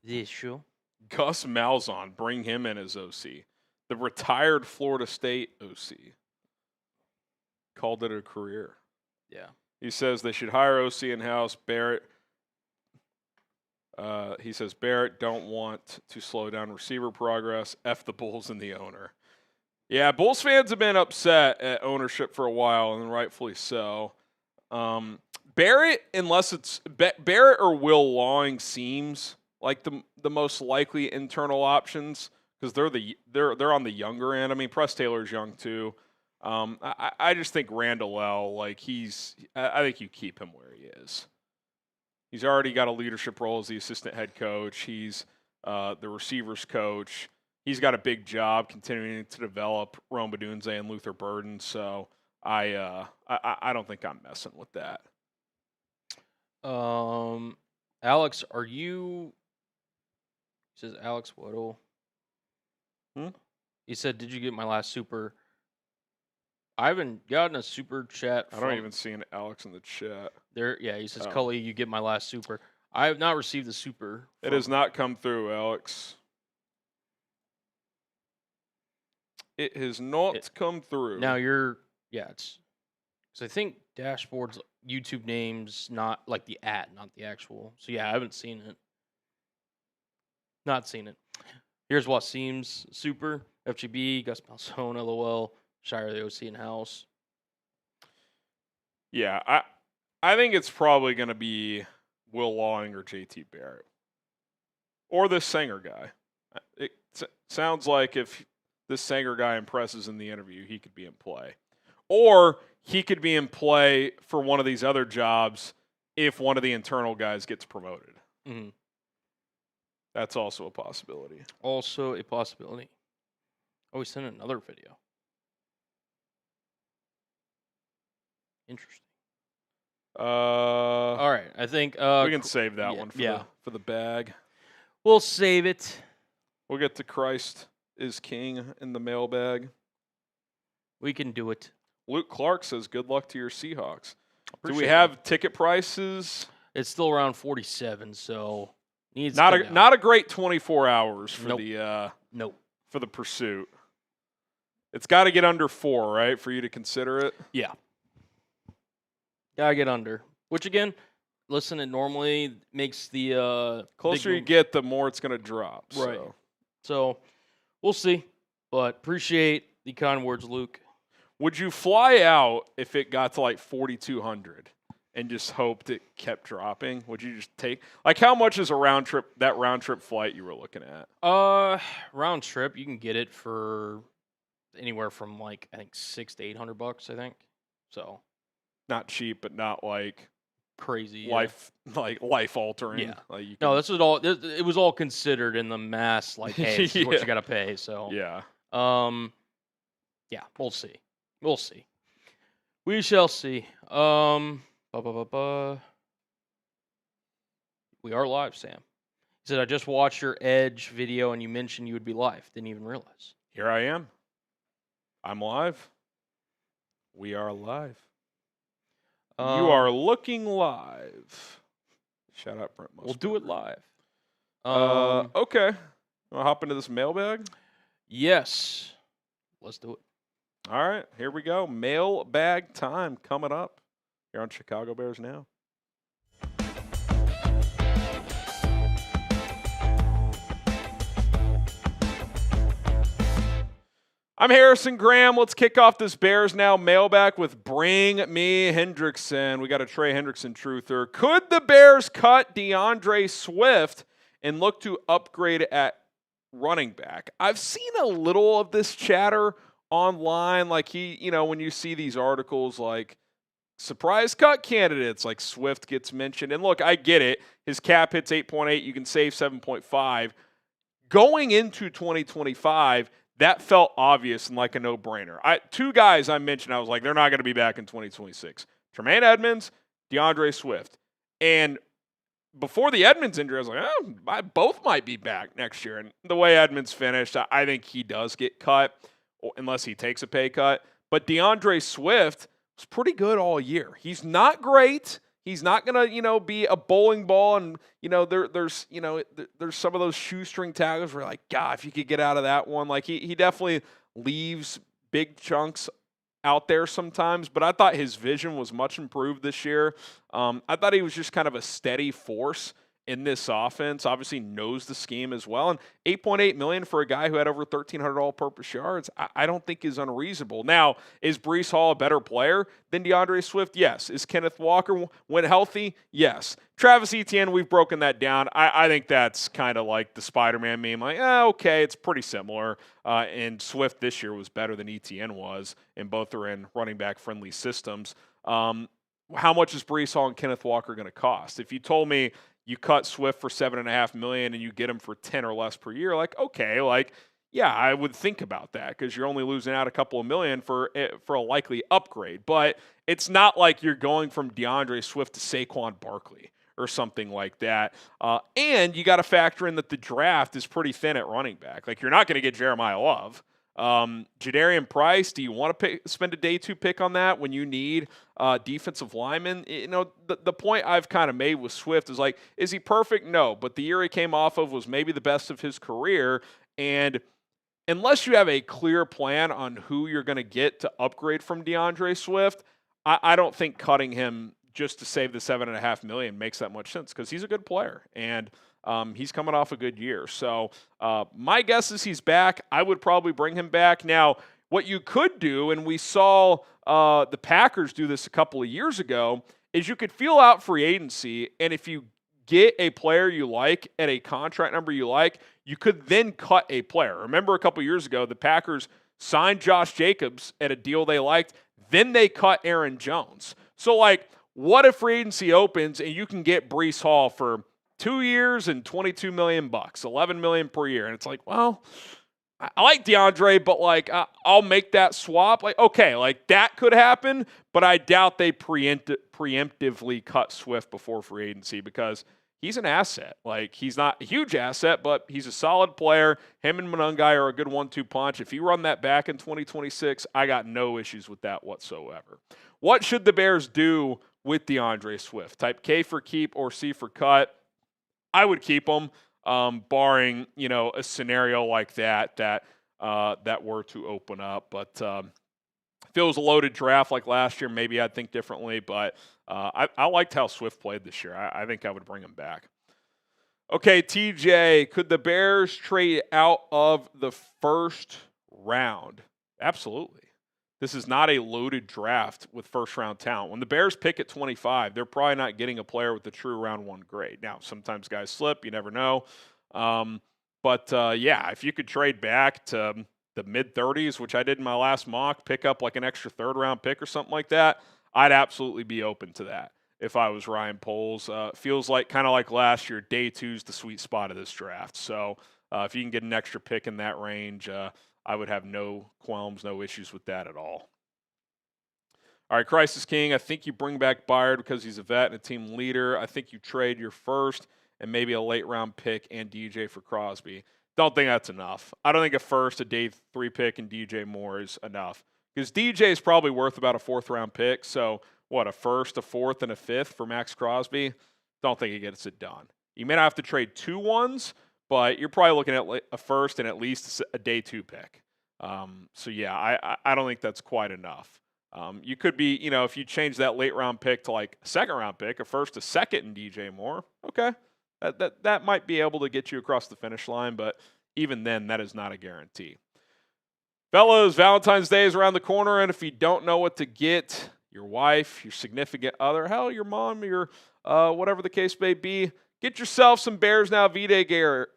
Speaker 2: this show.
Speaker 1: Gus Malzahn, bring him in as OC. The retired Florida State OC. Called it a career.
Speaker 2: Yeah.
Speaker 1: He says they should hire OC in-house. Barrett. He says Barrett don't want to slow down receiver progress. F the Bulls and the owner. Yeah, Bulls fans have been upset at ownership for a while, and rightfully so. Barrett, unless it's Barrett or Will Lawing, seems like the most likely internal options, because they're on the younger end. I mean, Press Taylor's young too. I just think Randall L, like I think you keep him where he is. He's already got a leadership role as the assistant head coach. He's the receivers coach. He's got a big job continuing to develop Rome Odunze and Luther Burden. So I don't think I'm messing with that.
Speaker 2: Alex, are you? He says Alex Waddle. He said, "Did you get my last super?" I haven't gotten a super chat.
Speaker 1: I don't even see an Alex in the chat.
Speaker 2: There, yeah, he says, Cully, you get my last super. I have not received the super.
Speaker 1: It has not come through, Alex. It has not come through.
Speaker 2: Now it's, because I think Dashboard's YouTube name's not like the not the actual. So yeah, I haven't seen it. Not seen it. Here's Wasim's super. FGB, Gus Malzahn, LOL. Shire the OC in-house.
Speaker 1: Yeah, I think it's probably going to be Will Lawing or JT Barrett. Or this Senger guy. It sounds like if this Senger guy impresses in the interview, he could be in play. Or he could be in play for one of these other jobs if one of the internal guys gets promoted.
Speaker 2: Mm-hmm.
Speaker 1: That's also a possibility.
Speaker 2: Also a possibility. Oh, we sent another video. Interesting. All right, I think
Speaker 1: we can save that one for the bag.
Speaker 2: We'll save it.
Speaker 1: We'll get to Christ is King in the mailbag.
Speaker 2: We can do it.
Speaker 1: Luke Clark says, good luck to your Seahawks. Do we
Speaker 2: Appreciate
Speaker 1: have ticket prices?
Speaker 2: It's still around 47, so needs
Speaker 1: not a great 24 hours for for the pursuit. It's got to get under 4, right, for you to consider it?
Speaker 2: Yeah. Gotta get under. Which, again, listen, it normally makes the
Speaker 1: closer you get, the more it's going to drop.
Speaker 2: Right. So we'll see. But appreciate the kind words, Luke.
Speaker 1: Would you fly out if it got to like 4,200 and just hoped it kept dropping? Would you just take how much is that round trip flight you were looking at?
Speaker 2: Round trip, you can get it for anywhere from I think $600 to $800, I think. So
Speaker 1: not cheap, but not
Speaker 2: crazy
Speaker 1: life altering.
Speaker 2: Yeah. No, this was all. It was all considered in the mass. Hey, this is what you got to pay. So
Speaker 1: yeah.
Speaker 2: Yeah, we'll see. We'll see. We shall see. We are live, Sam. He said, I just watched your Edge video and you mentioned you would be live. Didn't even realize.
Speaker 1: Here I am. I'm live. We are live. You are looking live. Shout out Brent Musburger.
Speaker 2: We'll do it live.
Speaker 1: Okay. Want to hop into this mailbag?
Speaker 2: Yes. Let's do it.
Speaker 1: All right, here we go. Mailbag time coming up here on Chicago Bears Now. I'm Harrison Graham. Let's kick off this Bears Now mailbag with Bring Me Hendrickson. We got a Trey Hendrickson truther. Could the Bears cut DeAndre Swift and look to upgrade at running back? I've seen a little of this chatter online, when you see these articles surprise cut candidates, Swift gets mentioned. And look, I get it. His cap hits 8.8. You can save 7.5. Going into 2025, that felt obvious and like a no-brainer. Two guys I mentioned, I was like, they're not going to be back in 2026. Tremaine Edmunds, DeAndre Swift. And before the Edmunds injury, I was like, both might be back next year. And the way Edmunds finished, I think he does get cut unless he takes a pay cut. But DeAndre Swift was pretty good all year. He's not great. He's not going to, be a bowling ball. And, there's some of those shoestring tackles where God, if you could get out of that one. He definitely leaves big chunks out there sometimes. But I thought his vision was much improved this year. I thought he was just kind of a steady force in this offense. Obviously knows the scheme as well. And $8.8 million for a guy who had over 1,300 all-purpose yards, I don't think is unreasonable. Now, is Breece Hall a better player than DeAndre Swift? Yes. Is Kenneth Walker, when healthy? Yes. Travis Etienne, we've broken that down. I think that's kind of like the Spider-Man meme. Okay, it's pretty similar. And Swift this year was better than Etienne was, and both are in running back-friendly systems. How much is Breece Hall and Kenneth Walker going to cost? If you told me you cut Swift for $7.5 million and you get him for 10 or less per year, yeah, I would think about that because you're only losing out a couple of million for a likely upgrade. But it's not like you're going from DeAndre Swift to Saquon Barkley or something like that. And you got to factor in that the draft is pretty thin at running back. You're not going to get Jeremiah Love. Jadarian Price, do you want to spend a day 2 pick on that when you need defensive linemen? The point I've kind of made with Swift is he perfect? No, but the year he came off of was maybe the best of his career. And unless you have a clear plan on who you're going to get to upgrade from DeAndre Swift, I don't think cutting him just to save the $7.5 million makes that much sense because he's a good player. And he's coming off a good year. So my guess is he's back. I would probably bring him back. Now, what you could do, and we saw the Packers do this a couple of years ago, is you could feel out free agency, and if you get a player you like at a contract number you like, you could then cut a player. Remember a couple years ago, the Packers signed Josh Jacobs at a deal they liked, then they cut Aaron Jones. So, like, what if free agency opens and you can get Breece Hall for 2 years and $22 million, $11 million per year? And it's like, well, I like DeAndre, but like I'll make that swap. Like, okay, like that could happen, but I doubt they preemptively cut Swift before free agency because he's an asset. Like, he's not a huge asset, but he's a solid player. Him and Monangai are a good 1-2 punch. If you run that back in 2026, I got no issues with that whatsoever. What should the Bears do with DeAndre Swift? Type K for keep or C for cut. I would keep him. Barring, a scenario like that were to open up. But if it was a loaded draft like last year, maybe I'd think differently. But I liked how Swift played this year. I think I would bring him back. Okay, TJ, could the Bears trade out of the first round? Absolutely. This is not a loaded draft with first-round talent. When the Bears pick at 25, they're probably not getting a player with a true round 1 grade. Now, sometimes guys slip. You never know. Yeah, if you could trade back to the mid-30s, which I did in my last mock, pick up like an extra third-round pick or something like that, I'd absolutely be open to that if I was Ryan Poles. Feels like kind of like last year, day 2 is the sweet spot of this draft. So if you can get an extra pick in that range, I would have no qualms, no issues with that at all. All right, Crisis King, I think you bring back Byard because he's a vet and a team leader. I think you trade your first and maybe a late-round pick and DJ for Crosby. Don't think that's enough. I don't think a first, a day 3 pick, and DJ Moore is enough. Because DJ is probably worth about a 4th-round pick. So, a first, a 4th, and a 5th for Max Crosby? Don't think he gets it done. You may not have to trade 2 ones, but you're probably looking at a first and at least a day 2 pick. I don't think that's quite enough. You could be, if you change that late round pick to like a 2nd-round pick, a first, a 2nd, and DJ Moore, okay, that might be able to get you across the finish line, but even then, that is not a guarantee. Fellas, Valentine's Day is around the corner, and if you don't know what to get your wife, your significant other, hell, your mom, your whatever the case may be, get yourself some Bears Now V-Day gear.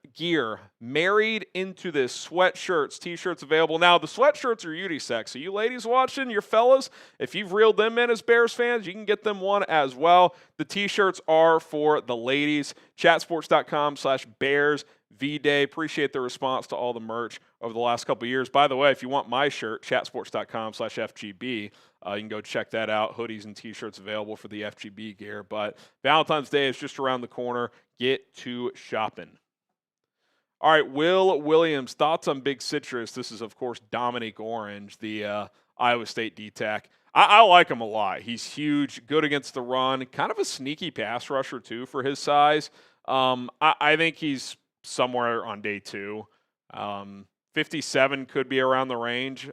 Speaker 1: Married into this. Sweatshirts, T-shirts available. Now, the sweatshirts are unisex. So you ladies watching, your fellas, if you've reeled them in as Bears fans, you can get them one as well. The T-shirts are for the ladies. Chatsports.com/Bears V-Day. Appreciate the response to all the merch over the last couple of years. By the way, if you want my shirt, chatsports.com/FGB. You can go check that out. Hoodies and T-shirts available for the FGB gear. But Valentine's Day is just around the corner. Get to shopping. All right, Will Williams, thoughts on Big Citrus. This is, of course, Dominic Orange, the Iowa State D-Tac. I like him a lot. He's huge, good against the run, kind of a sneaky pass rusher, too, for his size. I think he's somewhere on day 2. 57 could be around the range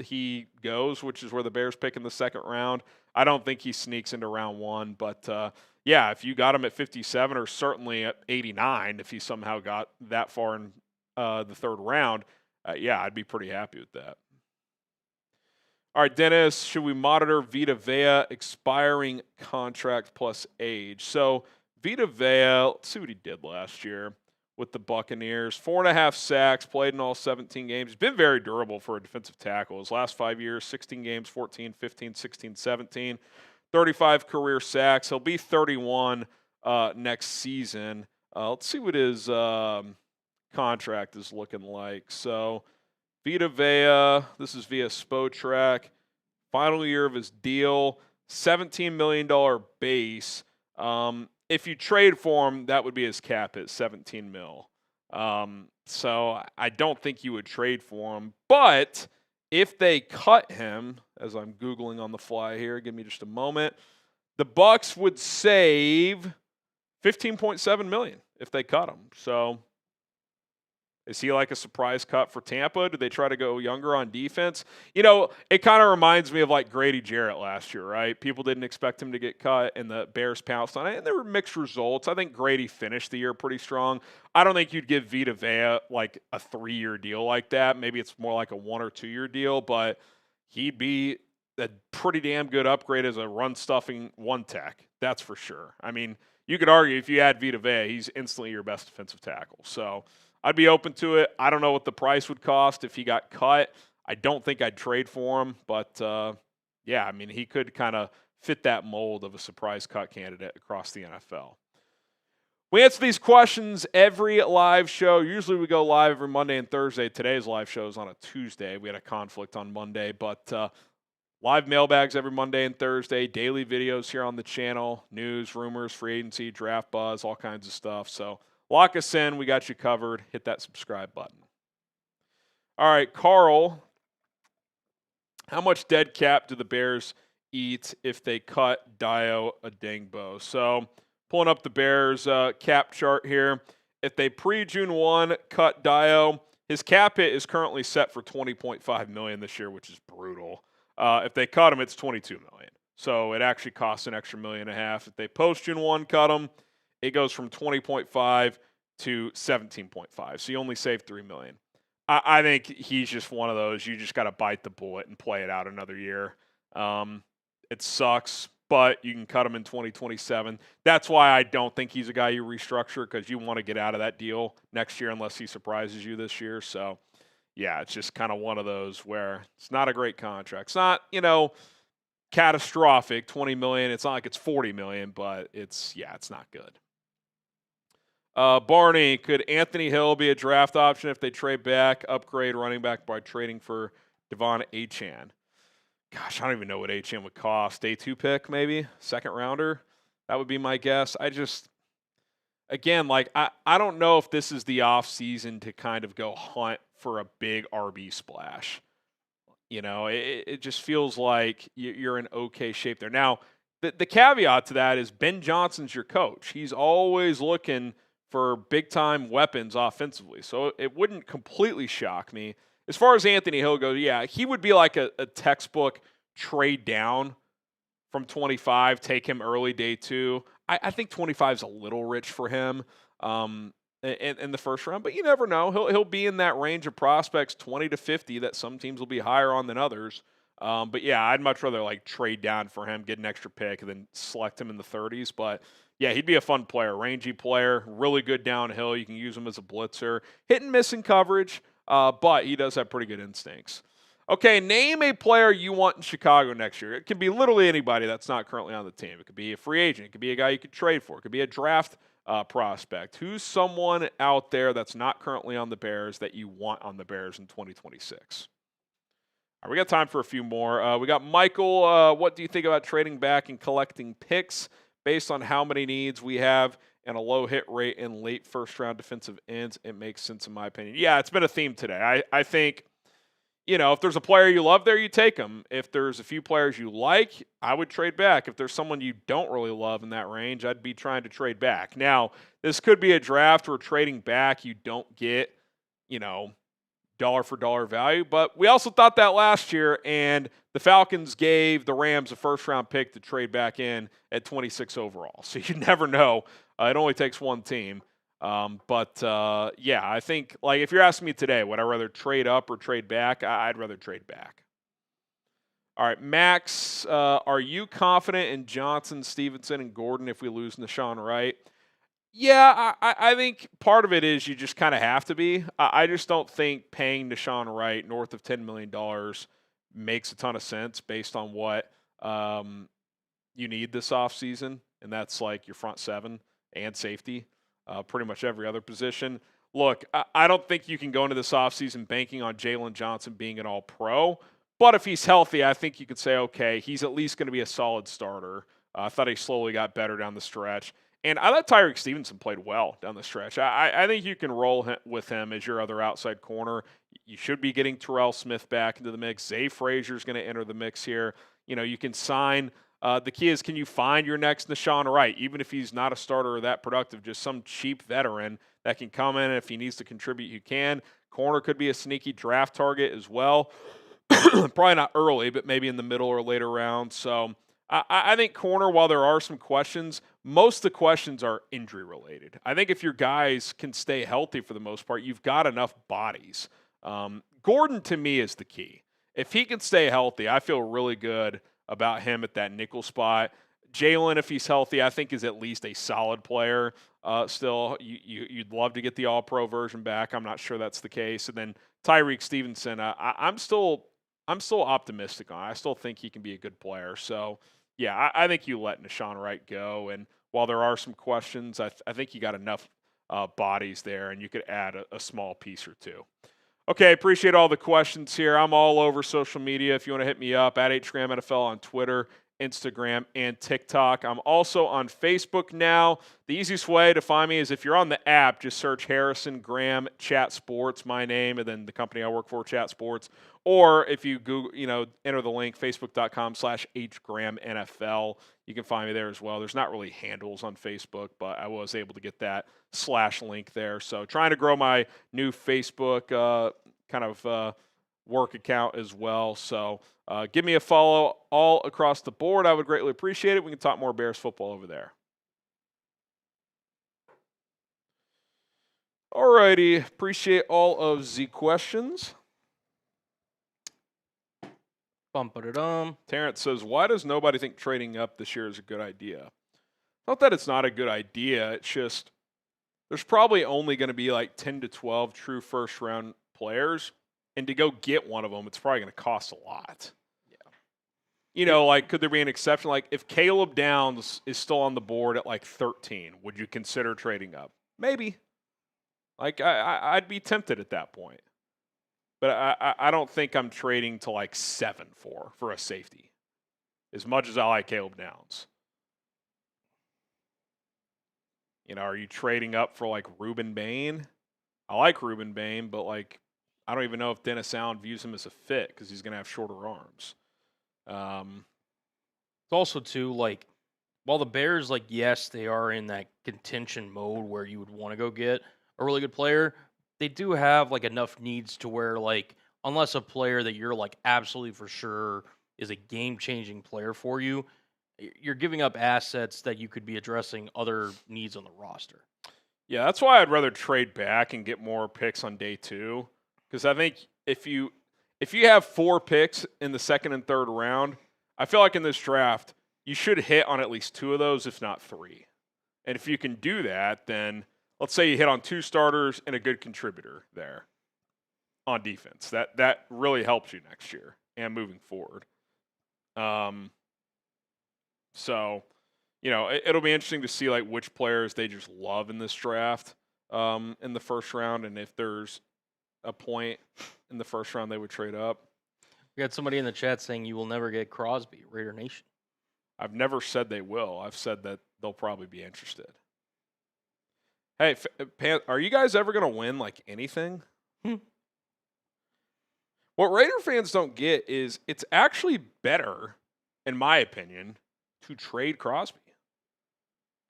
Speaker 1: he goes, which is where the Bears pick in the 2nd round. I don't think he sneaks into round 1, but if you got him at 57 or certainly at 89, if he somehow got that far in the 3rd round, I'd be pretty happy with that. All right, Dennis, should we monitor Vita Vea expiring contract plus age? So Vita Vea, let's see what he did last year with the Buccaneers. 4.5 sacks, played in all 17 games. He's been very durable for a defensive tackle. His last 5 years, 16 games, 14, 15, 16, 17. 35 career sacks. He'll be 31 next season. Let's see what his contract is looking like. So Vita Vea, this is via Spotrac. Final year of his deal, $17 million base. If you trade for him, that would be his cap hit, $17 million. So I don't think you would trade for him. But if they cut him, as I'm Googling on the fly here, give me just a moment, the Bucs would save $15.7 million if they cut him. So is he like a surprise cut for Tampa? Do they try to go younger on defense? It kind of reminds me of like Grady Jarrett last year, right? People didn't expect him to get cut, and the Bears pounced on it, and there were mixed results. I think Grady finished the year pretty strong. I don't think you'd give Vita Vea like a 3-year deal like that. Maybe it's more like a 1 or 2-year deal, but he'd be a pretty damn good upgrade as a run-stuffing 1 tech. That's for sure. I mean, you could argue if you add Vita Vea, he's instantly your best defensive tackle. So I'd be open to it. I don't know what the price would cost if he got cut. I don't think I'd trade for him, but yeah, I mean, he could kind of fit that mold of a surprise cut candidate across the NFL. We answer these questions every live show. Usually we go live every Monday and Thursday. Today's live show is on a Tuesday. We had a conflict on Monday, but live mailbags every Monday and Thursday, daily videos here on the channel, news, rumors, free agency, draft buzz, all kinds of stuff. So lock us in. We got you covered. Hit that subscribe button. All right, Carl, how much dead cap do the Bears eat if they cut Dio Adengbo? So pulling up the Bears cap chart here. If they pre-June 1 cut Dio, his cap hit is currently set for $20.5 million this year, which is brutal. If they cut him, it's $22 million. So it actually costs an extra $1.5 million. If they post-June 1 cut him, it goes from 20.5 to 17.5. So you only save $3 million. I think he's just one of those. You just got to bite the bullet and play it out another year. It sucks, but you can cut him in 2027. That's why I don't think he's a guy you restructure, because you want to get out of that deal next year unless he surprises you this year. So, yeah, it's just kind of one of those where it's not a great contract. It's not, catastrophic, $20 million. It's not like it's $40 million, but it's not good. Barney, could Anthony Hill be a draft option if they trade back, upgrade running back by trading for Devon Achane? Gosh, I don't even know what Achane would cost. Day 2 pick, maybe? Second rounder? That would be my guess. I don't know if this is the off season to kind of go hunt for a big RB splash. It just feels like you're in okay shape there. Now, the caveat to that is Ben Johnson's your coach. He's always looking for big-time weapons offensively. So it wouldn't completely shock me. As far as Anthony Hill goes, yeah, he would be like a textbook trade down from 25, take him early day 2. I think 25 is a little rich for him in the first round, but you never know. He'll be in that range of prospects, 20 to 50, that some teams will be higher on than others. But yeah, I'd much rather trade down for him, get an extra pick, and then select him in the 30s. But yeah, he'd be a fun player, rangy player, really good downhill. You can use him as a blitzer, hit and miss in coverage, but he does have pretty good instincts. Okay, name a player you want in Chicago next year. It can be literally anybody that's not currently on the team. It could be a free agent. It could be a guy you could trade for. It could be a draft prospect. Who's someone out there that's not currently on the Bears that you want on the Bears in 2026? All right, we got time for a few more. We got Michael. What do you think about trading back and collecting picks based on how many needs we have and a low hit rate in late first-round defensive ends? It makes sense in my opinion. Yeah, it's been a theme today. I think, if there's a player you love there, you take them. If there's a few players you like, I would trade back. If there's someone you don't really love in that range, I'd be trying to trade back. Now, this could be a draft where trading back you don't get, dollar for dollar value. But we also thought that last year, and the Falcons gave the Rams a first-round pick to trade back in at 26 overall. So you never know. It only takes one team. Yeah, I think, if you're asking me today, would I rather trade up or trade back? I'd rather trade back. All right, Max, are you confident in Johnson, Stevenson, and Gordon if we lose Nashawn Wright? Yeah, I think part of it is you just kind of have to be. I just don't think paying Nashawn Wright north of $10 million makes a ton of sense based on what you need this offseason, and that's your front seven and safety, pretty much every other position. Look, I don't think you can go into this offseason banking on Jalen Johnson being an all-pro, but if he's healthy, I think you could say, okay, he's at least going to be a solid starter. I thought he slowly got better down the stretch. And I thought Tyreek Stevenson played well down the stretch. I think you can roll with him as your other outside corner. You should be getting Terrell Smith back into the mix. Zay Frazier is going to enter the mix here. You can sign. The key is, can you find your next Nashawn Wright, even if he's not a starter or that productive, just some cheap veteran that can come in, and if he needs to contribute, you can. Corner could be a sneaky draft target as well. Probably not early, but maybe in the middle or later rounds. So I think corner, while there are some questions, most of the questions are injury related. I think if your guys can stay healthy for the most part, you've got enough bodies. Gordon, to me, is the key. If he can stay healthy, I feel really good about him at that nickel spot. Jalen, if he's healthy, I think is at least a solid player. Still, you'd love to get the All-Pro version back. I'm not sure that's the case. And then Tyreek Stevenson, I'm still optimistic on. I still think he can be a good player. So, yeah, I think you let Nashawn Wright go. And while there are some questions, I think you got enough bodies there, and you could add a small piece or two. Okay, appreciate all the questions here. I'm all over social media. If you want to hit me up, at HGramNFL on Twitter, Instagram, and TikTok. I'm also on Facebook now. The easiest way to find me is if you're on the app, just search Harrison Graham Chat Sports, my name, and then the company I work for, Chat Sports. Or if you Google, enter the link, facebook.com/HGramNFL. You can find me there as well. There's not really handles on Facebook, but I was able to get that / link there. So trying to grow my new Facebook work account as well. So give me a follow all across the board. I would greatly appreciate it. We can talk more Bears football over there. Alrighty, appreciate all of the questions. Terrence says, why does nobody think trading up this year is a good idea? Not that it's not a good idea. It's just there's probably only going to be like 10 to 12 true first-round players. And to go get one of them, it's probably going to cost a lot. Yeah. Could there be an exception? Like, if Caleb Downs is still on the board at like 13, would you consider trading up? Maybe. I'd be tempted at that point. But I don't think I'm trading to like 7 for a safety, as much as I like Caleb Downs. Are you trading up for like Ruben Bain? I like Ruben Bain, but I don't even know if Dennis Allen views him as a fit because he's going to have shorter arms.
Speaker 2: It's also too while the Bears yes, they are in that contention mode where you would want to go get a really good player. They do have enough needs to where unless a player that you're absolutely for sure is a game-changing player for you, you're giving up assets that you could be addressing other needs on the roster.
Speaker 1: Yeah, that's why I'd rather trade back and get more picks on day 2, because I think if you have 4 picks in the second and third round, I feel like in this draft you should hit on at least 2 of those, if not 3. And if you can do that, then let's say you hit on 2 starters and a good contributor there on defense. That really helps you next year and moving forward. So, it'll be interesting to see which players they just love in this draft in the first round, and if there's a point in the first round they would trade up.
Speaker 2: We got somebody in the chat saying you will never get Crosby, Raider Nation.
Speaker 1: I've never said they will. I've said that they'll probably be interested. Hey, are you guys ever going to win anything? What Raider fans don't get is it's actually better, in my opinion, to trade Crosby.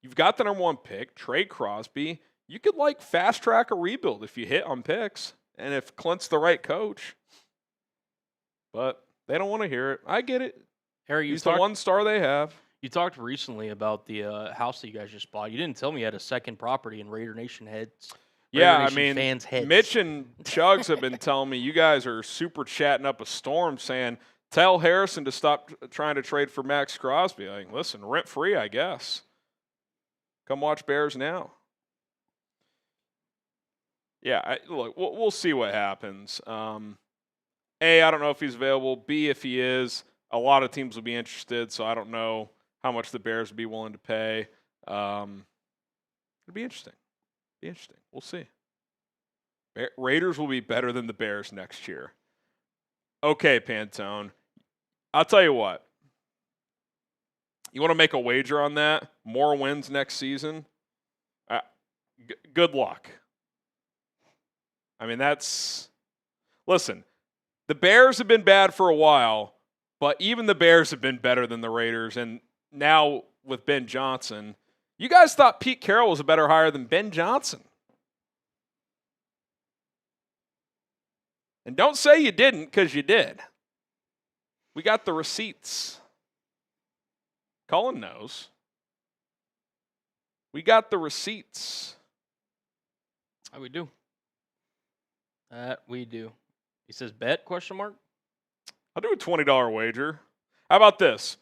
Speaker 1: You've got the number 1 pick, trade Crosby. You could fast track a rebuild if you hit on picks and if Clint's the right coach. But they don't want to hear it. I get it.
Speaker 2: Harry,
Speaker 1: he's the 1 star they have.
Speaker 2: You talked recently about the house that you guys just bought. You didn't tell me you had a second property in Raider Nation heads.
Speaker 1: Yeah, fans' heads. Mitch and Chugs have been telling me you guys are super chatting up a storm saying, tell Harrison to stop trying to trade for Max Crosby. Listen, rent free, I guess. Come watch Bears now. Yeah, look, we'll see what happens. A, I don't know if he's available. B, if he is, a lot of teams will be interested, so I don't know how much the Bears would be willing to pay. It'll be interesting. We'll see. Raiders will be better than the Bears next year. Okay, Pantone. I'll tell you what. You want to make a wager on that? More wins next season? Good luck. Listen, the Bears have been bad for a while, but even the Bears have been better than the Raiders. And now with Ben Johnson, you guys thought Pete Carroll was a better hire than Ben Johnson. And don't say you didn't, because you did. We got the receipts. Cullen knows. We got the receipts.
Speaker 2: We do. That we do. He says bet, question mark?
Speaker 1: I'll do a $20 wager. How about this?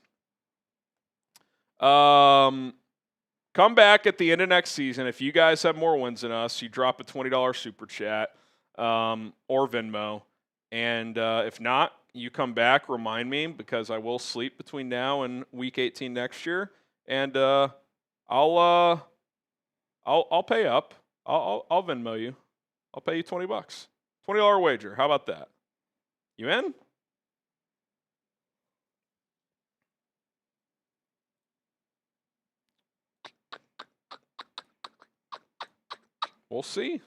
Speaker 1: Come back at the end of next season. If you guys have more wins than us, you drop a $20 super chat or Venmo. And if not, you come back, remind me, because I will sleep between now and week 18 next year. And I'll pay up. I'll Venmo you. I'll pay you $20. $20 wager. How about that? You in? We'll see.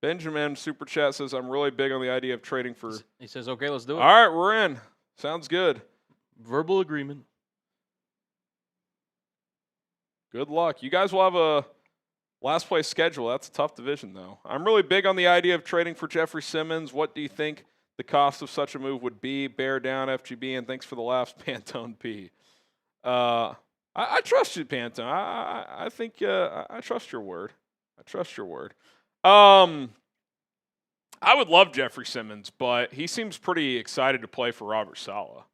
Speaker 1: Benjamin Super Chat says, I'm really big on the idea of trading for...
Speaker 2: He says, okay, let's do it.
Speaker 1: All right, we're in. Sounds good.
Speaker 2: Verbal agreement.
Speaker 1: Good luck. You guys will have a last place schedule. That's a tough division, though. I'm really big on the idea of trading for Jeffrey Simmons. What do you think the cost of such a move would be? Bear down, FGB, and thanks for the laughs, Pantone P. I trust you, Pantone. I think I trust your word. I trust your word. I would love Jeffrey Simmons, but he seems pretty excited to play for Robert Saleh.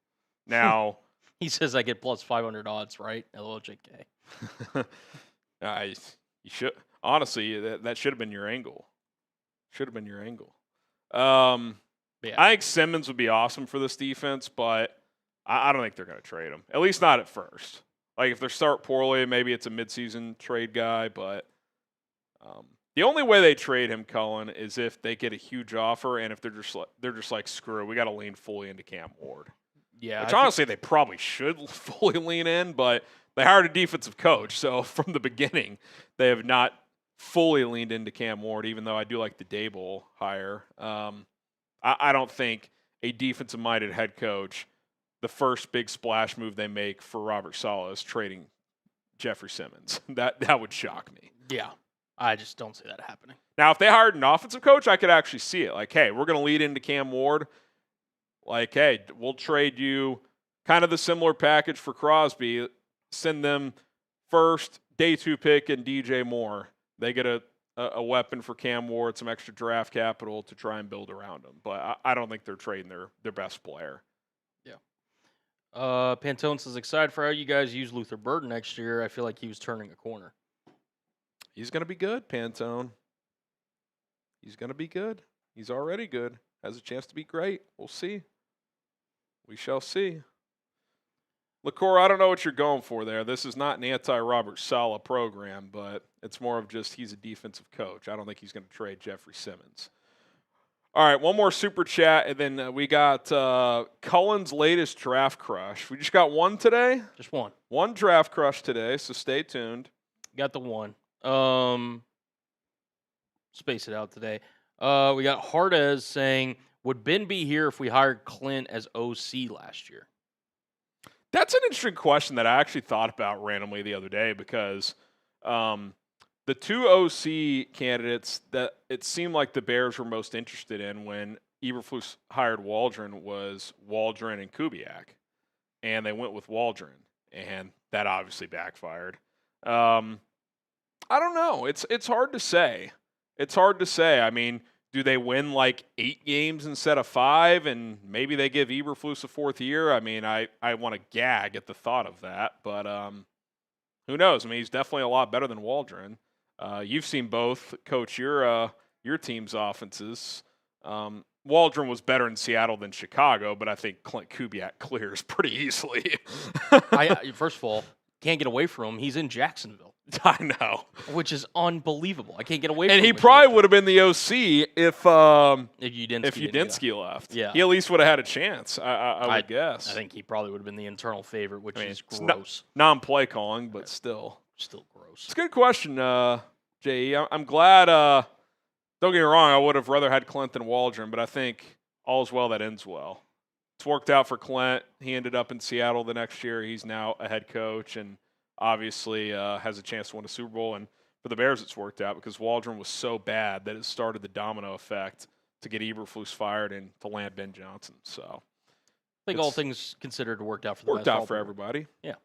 Speaker 1: Now,
Speaker 2: he says I get plus 500 odds, right? LOJK.
Speaker 1: You should honestly that should have been your angle. Should have been your angle.
Speaker 2: Yeah.
Speaker 1: I think Simmons would be awesome for this defense, but I don't think they're going to trade him. At least not at first. Like if they start poorly, maybe it's a midseason trade guy, but the only way they trade him, Cullen, is if they get a huge offer and if they're just like screw it, we got to lean fully into Cam Ward.
Speaker 2: Yeah.
Speaker 1: Which honestly they probably should fully lean in, but they hired a defensive coach, so from the beginning they have not fully leaned into Cam Ward, even though I do like the Dable hire. I don't think a defensive-minded head coach, the first big splash move they make for Robert Saleh is trading Jeffrey Simmons. That would shock me.
Speaker 2: Yeah. I just don't see that happening.
Speaker 1: Now, if they hired an offensive coach, I could actually see it. Like, hey, we're going to lead into Cam Ward. Like, hey, we'll trade you kind of the similar package for Crosby. Send them first, day 2 pick, and DJ Moore. They get a weapon for Cam Ward, some extra draft capital to try and build around him. But I don't think they're trading their best player.
Speaker 2: Yeah. Pantone says, excited for how you guys use Luther Burden next year. I feel like he was turning a corner.
Speaker 1: He's going to be good, Pantone. He's going to be good. He's already good. Has a chance to be great. We'll see. We shall see. LaCour, I don't know what you're going for there. This is not an anti-Robert Saleh program, but it's more of just he's a defensive coach. I don't think he's going to trade Jeffrey Simmons. All right, one more super chat, and then we got Cullen's latest draft crush. We just got one today?
Speaker 2: Just one.
Speaker 1: One draft crush today, so stay tuned.
Speaker 2: Got the one. Space it out today. We got Hardez saying, would Ben be here if we hired Clint as OC last year?
Speaker 1: That's an interesting question that I actually thought about randomly the other day because the two OC candidates that it seemed like the Bears were most interested in when Eberflus hired Waldron was Waldron and Kubiak. And they went with Waldron, and that obviously backfired. I don't know. It's hard to say. It's hard to say. I mean, do they win like 8 games instead of 5, and maybe they give Eberflus a 4th year? I mean, I want to gag at the thought of that, but who knows? I mean, he's definitely a lot better than Waldron. You've seen both coach your team's offenses. Waldron was better in Seattle than Chicago, but I think Clint Kubiak clears pretty easily.
Speaker 2: First of all, can't get away from him. He's in Jacksonville.
Speaker 1: I know.
Speaker 2: Which is unbelievable. I can't get away from him.
Speaker 1: And he probably would have been the OC if Udinski left.
Speaker 2: Yeah.
Speaker 1: He at least would have had a chance, I would guess.
Speaker 2: I think he probably would have been the internal favorite, which is gross.
Speaker 1: Non-play calling, but still.
Speaker 2: Still gross.
Speaker 1: It's a good question, J.E. I'm glad. Don't get me wrong, I would have rather had Clint than Waldron, but I think all's well that ends well. It's worked out for Clint. He ended up in Seattle the next year. He's now a head coach and obviously has a chance to win a Super Bowl. And for the Bears, it's worked out because Waldron was so bad that it started the domino effect to get Eberflus fired and to land Ben Johnson. So
Speaker 2: I think all things considered worked out for the
Speaker 1: worked out for everybody.
Speaker 2: Yeah.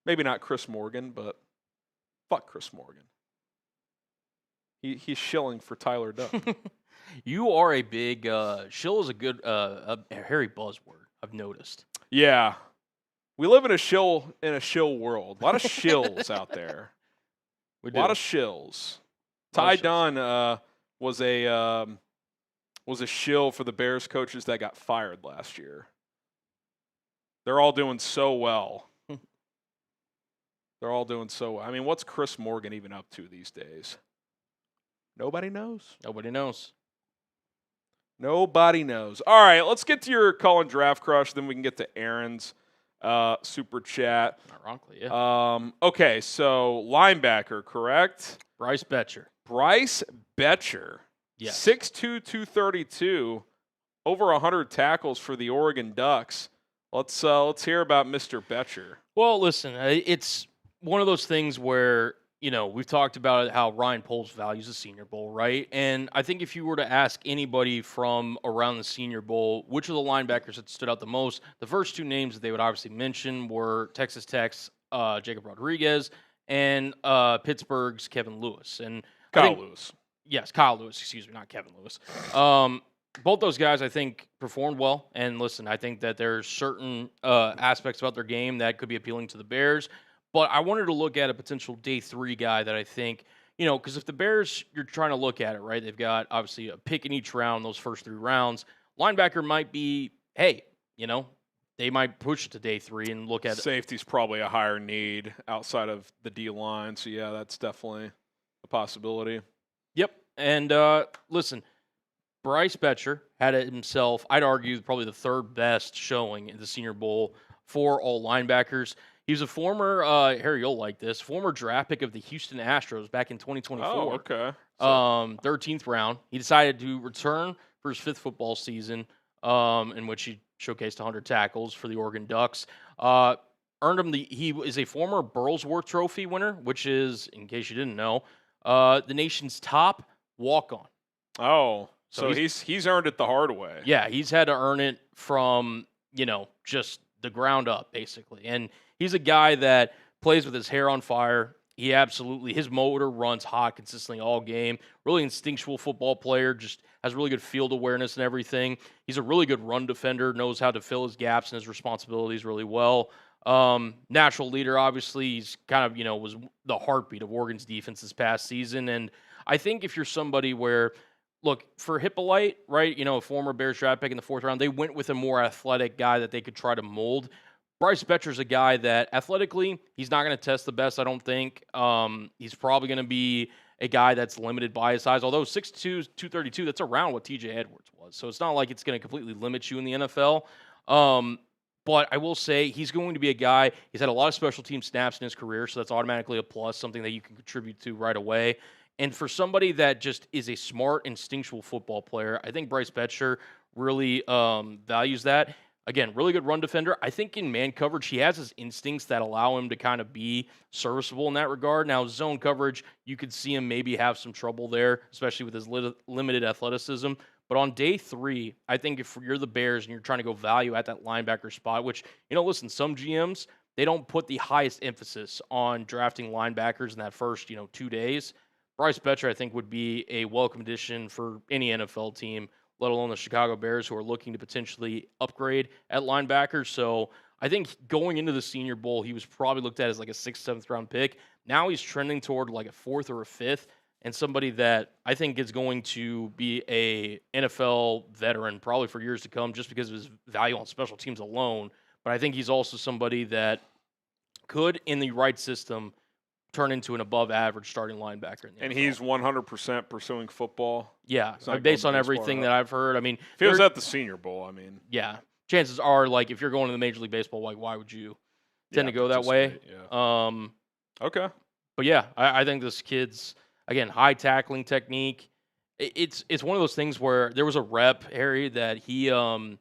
Speaker 1: Maybe not Chris Morgan, but fuck Chris Morgan. He's shilling for Tyler Dunn.
Speaker 2: You are a big shill is a good a Harry buzzword, I've noticed.
Speaker 1: Yeah. We live in a shill world. A lot of shills out there.
Speaker 2: We
Speaker 1: A
Speaker 2: do.
Speaker 1: lot of shills.
Speaker 2: A lot
Speaker 1: Ty
Speaker 2: of shills.
Speaker 1: Dunn was a shill for the Bears coaches that got fired last year. They're all doing so well. They're all doing so well. I mean, what's Chris Morgan even up to these days? Nobody knows.
Speaker 2: Nobody knows.
Speaker 1: Nobody knows. All right, let's get to your Cullen draft crush, then we can get to Aaron's super chat.
Speaker 2: Ironically, yeah.
Speaker 1: Okay, so linebacker, correct?
Speaker 2: Bryce Betcher.
Speaker 1: Bryce Betcher.
Speaker 2: Yes.
Speaker 1: 6'2", 232, over 100 tackles for the Oregon Ducks. Let's hear about Mr. Betcher.
Speaker 2: Well, listen, it's one of those things where, we've talked about how Ryan Poles values the Senior Bowl, right? And I think if you were to ask anybody from around the Senior Bowl, which of the linebackers that stood out the most, the first two names that they would obviously mention were Texas Tech's Jacob Rodriguez and Pittsburgh's Kevin Lewis. And
Speaker 1: Kyle Lewis.
Speaker 2: Yes, Kyle Lewis, excuse me, not Kevin Lewis. Both those guys, I think, performed well. And listen, I think that there's certain aspects about their game that could be appealing to the Bears. But I wanted to look at a potential day 3 guy that I think, because if the Bears, you're trying to look at it, right? They've got, obviously, a pick in each round, those first 3 rounds. Linebacker might be, hey, they might push it to day 3 and look at
Speaker 1: Safety's probably a higher need outside of the D-line. So, yeah, that's definitely a possibility.
Speaker 2: Yep. And listen, Bryce Betcher had it himself, I'd argue, probably the 3rd best showing in the Senior Bowl for all linebackers. He was a former, Harry, you'll like this, former draft pick of the Houston Astros back in 2024.
Speaker 1: Oh, okay.
Speaker 2: 13th round. He decided to return for his 5th football season, in which he showcased 100 tackles for the Oregon Ducks. Earned him he is a former Burlsworth Trophy winner, which is, in case you didn't know, the nation's top walk-on.
Speaker 1: Oh, so he's earned it the hard way.
Speaker 2: Yeah, he's had to earn it from, just the ground up, basically. And he's a guy that plays with his hair on fire. His motor runs hot consistently all game. Really instinctual football player, just has really good field awareness and everything. He's a really good run defender, knows how to fill his gaps and his responsibilities really well. Natural leader, obviously. He's kind of, was the heartbeat of Oregon's defense this past season. And I think if you're somebody where, look, for Hippolyte, right, a former Bears draft pick in the 4th round, they went with a more athletic guy that they could try to mold. Bryce Betcher's a guy that athletically, he's not going to test the best, I don't think. He's probably going to be a guy that's limited by his size. Although 6'2", 232, that's around what TJ Edwards was. So it's not like it's going to completely limit you in the NFL. But I will say he's going to be a guy, he's had a lot of special team snaps in his career, so that's automatically a plus, something that you can contribute to right away. And for somebody that just is a smart, instinctual football player, I think Bryce Betcher really values that. Again, really good run defender. I think in man coverage, he has his instincts that allow him to kind of be serviceable in that regard. Now, zone coverage, you could see him maybe have some trouble there, especially with his limited athleticism. But on day 3, I think if you're the Bears and you're trying to go value at that linebacker spot, which, listen, some GMs, they don't put the highest emphasis on drafting linebackers in that first, 2 days. Bryce Betcher, I think, would be a welcome addition for any NFL team, let alone the Chicago Bears, who are looking to potentially upgrade at linebacker. So I think going into the Senior Bowl, he was probably looked at as like a 6th, 7th round pick. Now he's trending toward like a 4th or a 5th, and somebody that I think is going to be a NFL veteran probably for years to come just because of his value on special teams alone. But I think he's also somebody that could, in the right system, turn into an above-average starting linebacker.
Speaker 1: And he's 100% pursuing football.
Speaker 2: Yeah, based on everything that I've heard. I mean,
Speaker 1: if he was at the Senior Bowl,
Speaker 2: yeah, chances are, like, if you're going to the Major League Baseball, like, why would you tend to go that way?
Speaker 1: Yeah. Okay.
Speaker 2: But yeah, I think this kid's, again, high tackling technique. It's one of those things where there was a rep, Harry, that he had one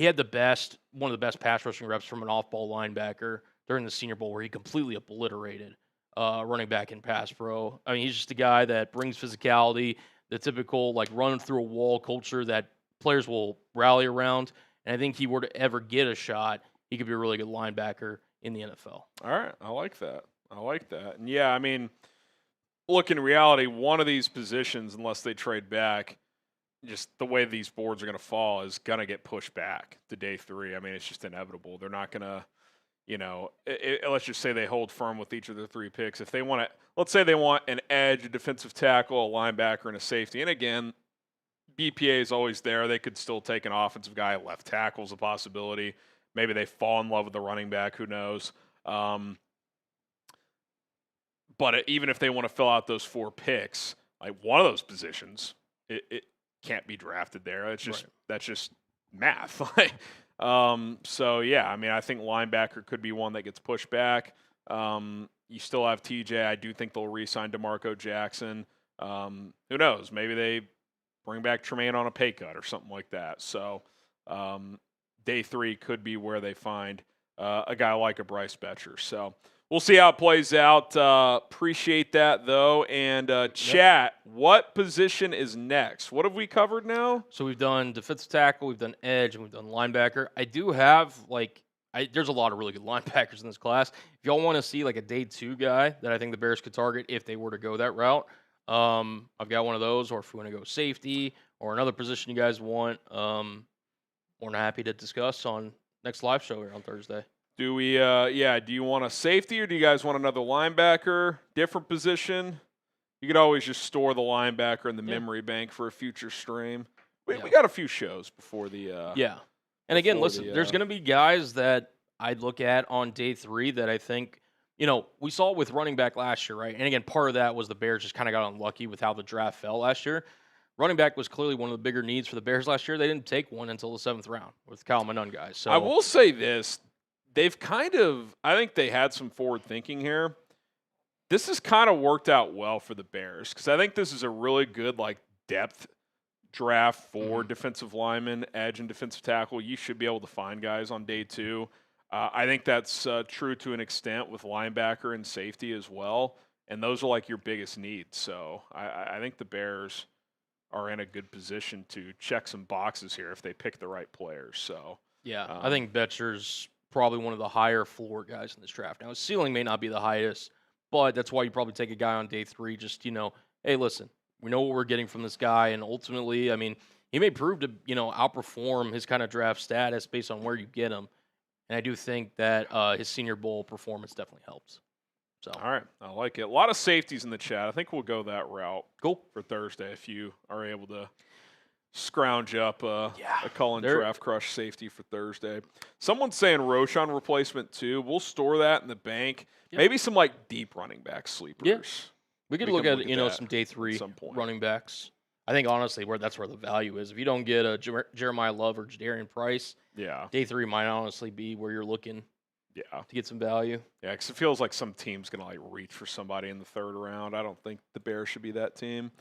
Speaker 2: of the best pass rushing reps from an off-ball linebacker during the Senior Bowl, where he completely obliterated running back in pass pro. I mean, he's just a guy that brings physicality, the typical like run through a wall culture that players will rally around. And I think he were to ever get a shot, he could be a really good linebacker in the NFL.
Speaker 1: All right, I like that. And yeah, I mean, look, in reality, one of these positions, unless they trade back, just the way these boards are going to fall is going to get pushed back to day 3. I mean, it's just inevitable. They're not going to let's just say they hold firm with each of their 3 picks. If they want to, let's say they want an edge, a defensive tackle, a linebacker, and a safety. And again, BPA is always there. They could still take an offensive guy. Left tackle is a possibility. Maybe they fall in love with the running back. Who knows? But even if they want to fill out those 4 picks, like one of those positions, it can't be drafted there. It's just That's just math. So yeah, I mean, I think linebacker could be one that gets pushed back. You still have TJ. I do think they'll re-sign DeMarco Jackson. Who knows? Maybe they bring back Tremaine on a pay cut or something like that. So day 3 could be where they find a guy like a Bryce Betcher. So we'll see how it plays out. Appreciate that, though. And chat, what position is next? What have we covered now?
Speaker 2: So we've done defensive tackle, we've done edge, and we've done linebacker. I do have, there's a lot of really good linebackers in this class. If y'all want to see, a day 2 guy that I think the Bears could target if they were to go that route, I've got one of those. Or if we want to go safety or another position you guys want, more than happy to discuss on next live show here on Thursday.
Speaker 1: Do we, do you want a safety or do you guys want another linebacker, different position? You could always just store the linebacker in the memory bank for a future stream. We got a few shows before the
Speaker 2: And again, listen, there's going to be guys that I'd look at on day 3 that I think, we saw it with running back last year, right? And again, part of that was the Bears just kind of got unlucky with how the draft fell last year. Running back was clearly one of the bigger needs for the Bears last year. They didn't take one until the 7th round with Kyle Nunn guys. So
Speaker 1: I will say this. They've I think they had some forward thinking here. This has kind of worked out well for the Bears because I think this is a really good depth draft for defensive linemen, edge, and defensive tackle. You should be able to find guys on day 2. I think that's true to an extent with linebacker and safety as well, and those are your biggest needs. So I think the Bears are in a good position to check some boxes here if they pick the right players. So
Speaker 2: yeah, I think Betcher's probably one of the higher floor guys in this draft. Now, his ceiling may not be the highest, but that's why you probably take a guy on day 3. Just, hey, listen, we know what we're getting from this guy. And ultimately, I mean, he may prove to, outperform his kind of draft status based on where you get him. And I do think that his Senior Bowl performance definitely helps. So,
Speaker 1: all right, I like it. A lot of safeties in the chat. I think we'll go that route.
Speaker 2: Cool.
Speaker 1: For Thursday if you are able to scrounge up a Cullen draft crush safety for Thursday. Someone's saying Roschon replacement too. We'll store that in the bank. Yep. Maybe some deep running back sleepers.
Speaker 2: Yeah. We could look at some day 3 running backs. I think honestly that's where the value is. If you don't get a Jeremiah Love or Jadarian Price, day 3 might honestly be where you're looking to get some value.
Speaker 1: Yeah, because it feels like some team's going to reach for somebody in the 3rd round. I don't think the Bears should be that team.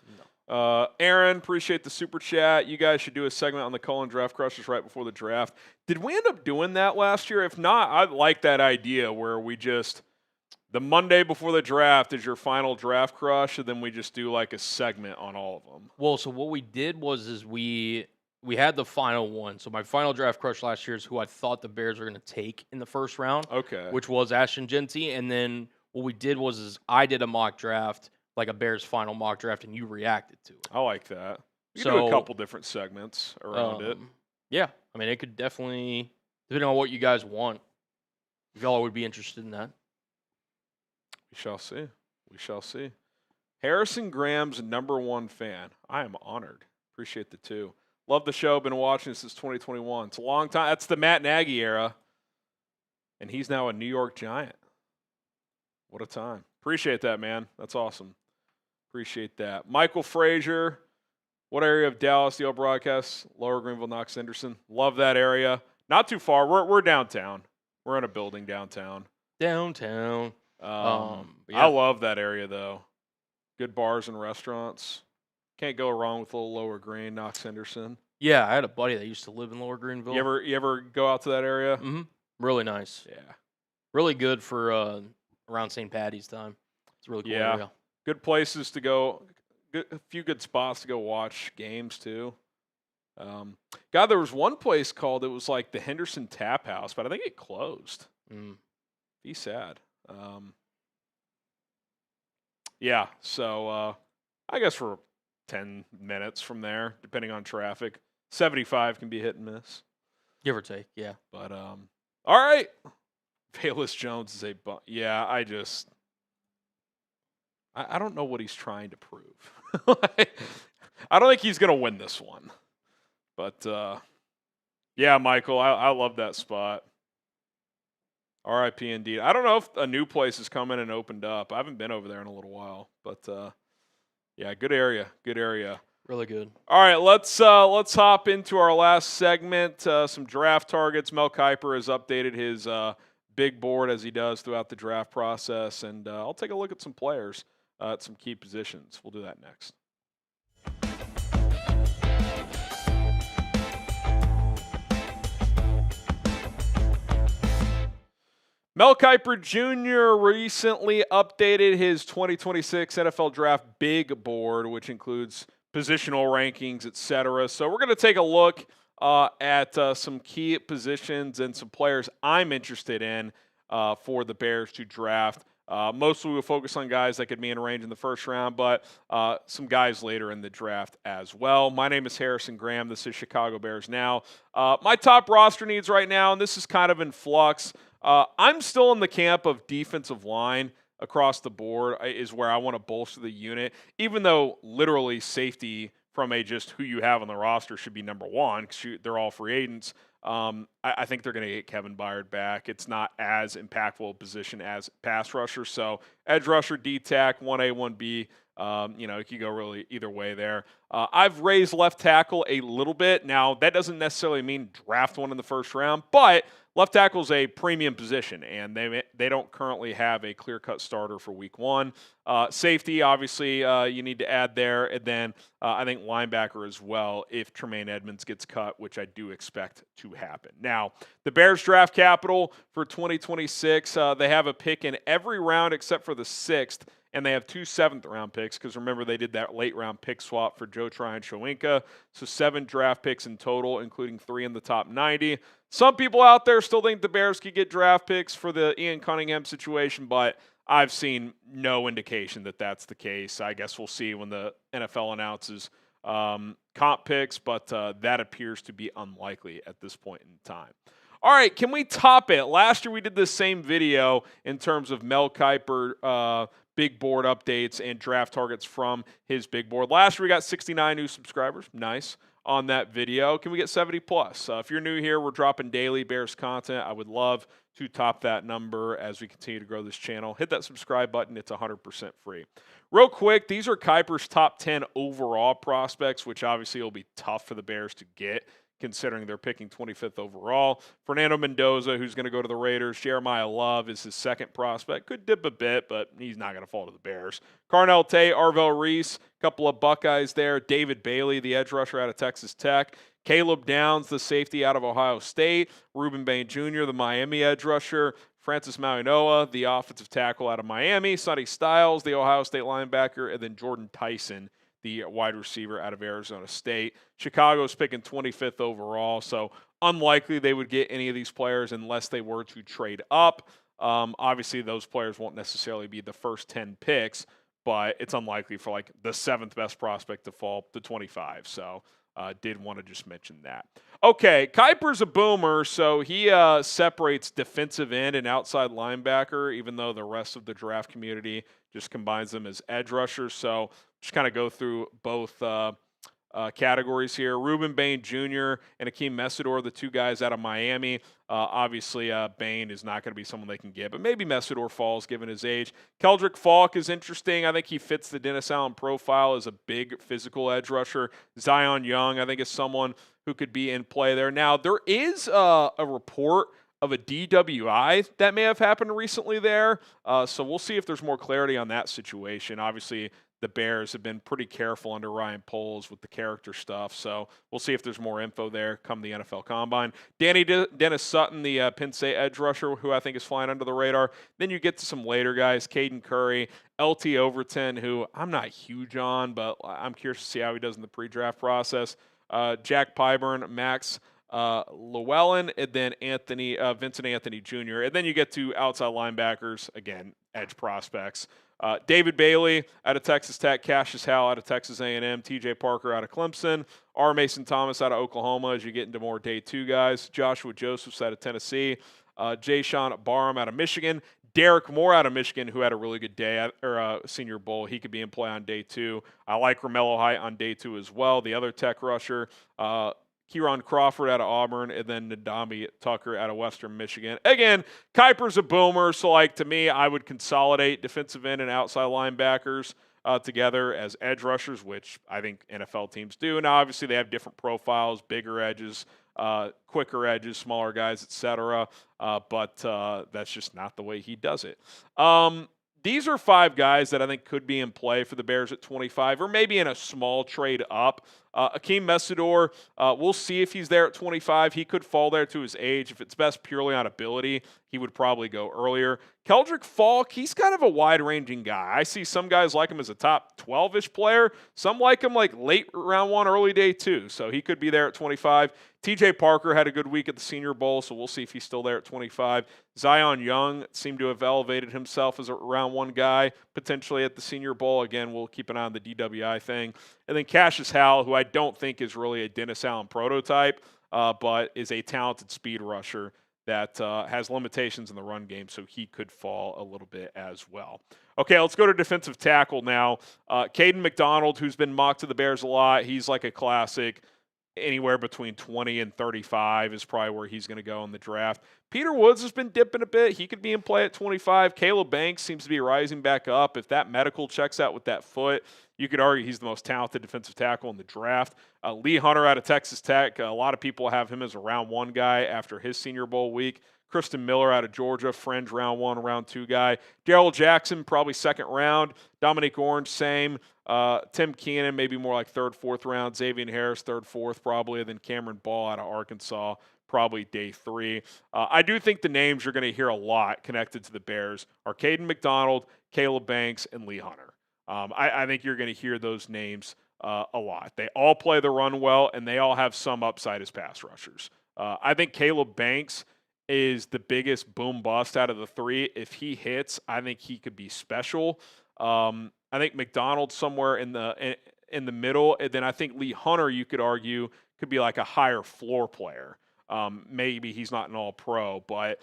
Speaker 1: No. Aaron, appreciate the super chat. You guys should do a segment on the Cullen draft crushes right before the draft. Did we end up doing that last year? If not, I like that idea where we just the Monday before the draft is your final draft crush, and then we just do a segment on all of them.
Speaker 2: Well, so what we did was we had the final one. So my final draft crush last year is who I thought the Bears were going to take in the 1st round.
Speaker 1: Okay.
Speaker 2: Which was Ashton Genty, and then what we did was I did a mock draft, a Bears final mock draft, and you reacted to it.
Speaker 1: I like that. You can do a couple different segments around it.
Speaker 2: Yeah. I mean, it could definitely, depending on what you guys want, if y'all would be interested in that.
Speaker 1: We shall see. We shall see. Harrison Graham's #1 fan. I am honored. Appreciate the 2. Love the show. Been watching since 2021. It's a long time. That's the Matt Nagy era. And he's now a New York Giant. What a time. Appreciate that, man. That's awesome. Appreciate that. Michael Frazier. What area of Dallas do y'all broadcast? Lower Greenville, Knox Henderson. Love that area. Not too far. We're downtown. We're in a building downtown.
Speaker 2: Downtown.
Speaker 1: I love that area, though. Good bars and restaurants. Can't go wrong with a little Lower Green, Knox Henderson.
Speaker 2: Yeah, I had a buddy that used to live in Lower Greenville.
Speaker 1: You ever go out to that area?
Speaker 2: Mm-hmm. Really nice.
Speaker 1: Yeah.
Speaker 2: Really good for around St. Patty's time. It's a really cool area.
Speaker 1: Good places to go. A few good spots to go watch games, too. There was one place called, it was the Henderson Tap House, but I think it closed. Be sad. So I guess we're 10 minutes from there, depending on traffic. 75 can be hit and miss.
Speaker 2: Give or take, yeah.
Speaker 1: But, all right. Velus Jones is a yeah, I don't know what he's trying to prove. I don't think he's going to win this one. But, yeah, Michael, I love that spot. RIP indeed. I don't know if a new place has come in and opened up. I haven't been over there in a little while. But, yeah, good area. Good area.
Speaker 2: Really good.
Speaker 1: All right, let's hop into our last segment. Some draft targets. Mel Kiper has updated his big board as he does throughout the draft process, and I'll take a look at some players at some key positions. We'll do that next. Mel Kiper Jr. recently updated his 2026 NFL Draft Big Board, which includes positional rankings, etc. So we're going to take a look at some key positions and some players I'm interested in for the Bears to draft. Mostly we'll focus on guys that could be in range in the first round, but some guys later in the draft as well. My name is Harrison Graham. This is Chicago Bears Now. My top roster needs right now, and this is kind of in flux. I'm still in the camp of defensive line across the board is where I want to bolster the unit, even though literally safety from a just who you have on the roster should be number one because they're all free agents. I think they're going to get Kevin Byard back. It's not as impactful a position as pass rusher. So edge rusher, D-tack, 1A, 1B. You could go really either way there. I've raised left tackle a little bit. Now, that doesn't necessarily mean draft one in the first round, but left tackle is a premium position, and they don't currently have a clear-cut starter for week one. Safety, obviously, you need to add there. And then I think linebacker as well if Tremaine Edmonds gets cut, which I do expect to happen. Now, the Bears draft capital for 2026, they have a pick in every round except for the 6th. And they have 2 7th-round picks because, remember, they did that late-round pick swap for Joe Tryon-Shoyinka. So 7 draft picks in total, including 3 in the top 90. Some people out there still think the Bears could get draft picks for the Ian Cunningham situation, but I've seen no indication that that's the case. I guess we'll see when the NFL announces comp picks, but that appears to be unlikely at this point in time. All right, can we top it? Last year we did this same video in terms of Mel Kiper big board updates and draft targets from his big board. Last year we got 69 new subscribers. Nice on that video. Can we get 70 plus? If you're new here, we're dropping daily Bears content. I would love to top that number as we continue to grow this channel. Hit that subscribe button. It's 100% free. Real quick, these are Kiper's top 10 overall prospects, which obviously will be tough for the Bears to get, considering they're picking 25th overall. Fernando Mendoza, who's going to go to the Raiders. Jeremiah Love is his second prospect. Could dip a bit, but he's not going to fall to the Bears. Carnell Tate, Arvell Reese, a couple of Buckeyes there. David Bailey, the edge rusher out of Texas Tech. Caleb Downs, the safety out of Ohio State. Ruben Bain Jr., the Miami edge rusher. Francis Mauigoa, the offensive tackle out of Miami. Sonny Styles, the Ohio State linebacker. And then Jordan Tyson, the wide receiver out of Arizona State. Chicago's picking 25th overall, so unlikely they would get any of these players unless they were to trade up. Obviously, those players won't necessarily be the first 10 picks, but it's unlikely for like the 7th best prospect to fall to 25. So did want to just mention that. Okay, Kiper's a boomer, so he separates defensive end and outside linebacker, even though the rest of the draft community just combines them as edge rushers. So just kind of go through both categories here. Ruben Bain Jr. and Akeem Mesidor, the 2 guys out of Miami. Obviously, Bain is not going to be someone they can get, but maybe Mesidor falls given his age. Keldrick Falk is interesting. I think he fits the Dennis Allen profile as a big physical edge rusher. Zion Young, I think, is someone who could be in play there. Now, there is a report of a DWI that may have happened recently there, so we'll see if there's more clarity on that situation. Obviously, the Bears have been pretty careful under Ryan Poles with the character stuff, so we'll see if there's more info there come the NFL Combine. Dennis Sutton, the Penn State edge rusher, who I think is flying under the radar. Then you get to some later guys, Caden Curry, LT Overton, who I'm not huge on, but I'm curious to see how he does in the pre-draft process. Jack Pyburn, Max Llewellyn, and then Vincent Anthony Jr. And then you get to outside linebackers, again, edge prospects. David Bailey out of Texas Tech, Cassius Howell out of Texas A&M, TJ Parker out of Clemson, R. Mason Thomas out of Oklahoma as you get into more day 2 guys, Joshua Josephs out of Tennessee. Jayshon Barham out of Michigan. Derek Moore out of Michigan, who had a really good day or Senior Bowl. He could be in play on day 2. I like Romello Height on day 2 as well, the other tech rusher. Kieran Crawford out of Auburn, and then Nadami Tucker out of Western Michigan. Again, Kiper's a boomer, so to me, I would consolidate defensive end and outside linebackers together as edge rushers, which I think NFL teams do. Now, obviously, they have different profiles, bigger edges, quicker edges, smaller guys, etc. But that's just not the way he does it. These are 5 guys that I think could be in play for the Bears at 25, or maybe in a small trade up. Akeem Messidor, we'll see if he's there at 25. He could fall there to his age. If it's best purely on ability, he would probably go earlier. Keldrick Falk, he's kind of a wide-ranging guy. I see some guys like him as a top 12-ish player. Some like him late round 1, early day 2. So he could be there at 25. TJ Parker had a good week at the Senior Bowl, so we'll see if he's still there at 25. Zion Young seemed to have elevated himself as a round 1 guy, potentially at the Senior Bowl. Again, we'll keep an eye on the DWI thing. And then Cassius Howell, who I don't think is really a Dennis Allen prototype, but is a talented speed rusher that has limitations in the run game, so he could fall a little bit as well. Okay, let's go to defensive tackle now. Caden McDonald, who's been mocked to the Bears a lot, he's like a classic. Anywhere between 20 and 35 is probably where he's going to go in the draft. Peter Woods has been dipping a bit. He could be in play at 25. Caleb Banks seems to be rising back up. If that medical checks out with that foot, you could argue he's the most talented defensive tackle in the draft. Lee Hunter out of Texas Tech. A lot of people have him as a round 1 guy after his Senior Bowl week. Kristen Miller out of Georgia, fringe round 1, round 2 guy. Darrell Jackson, probably 2nd round. Dominique Orange, same. Tim Keenan, maybe more like 3rd, 4th round. Xavier Harris, 3rd, 4th probably. And then Cameron Ball out of Arkansas, probably day 3. I do think the names you're going to hear a lot connected to the Bears are Caden McDonald, Caleb Banks, and Lee Hunter. I think you're going to hear those names a lot. They all play the run well, and they all have some upside as pass rushers. I think Caleb Banks is the biggest boom bust out of the 3. If he hits, I think he could be special. I think McDonald somewhere in the middle, and then I think Lee Hunter, you could argue, could be like a higher floor player. Maybe he's not an all-pro, but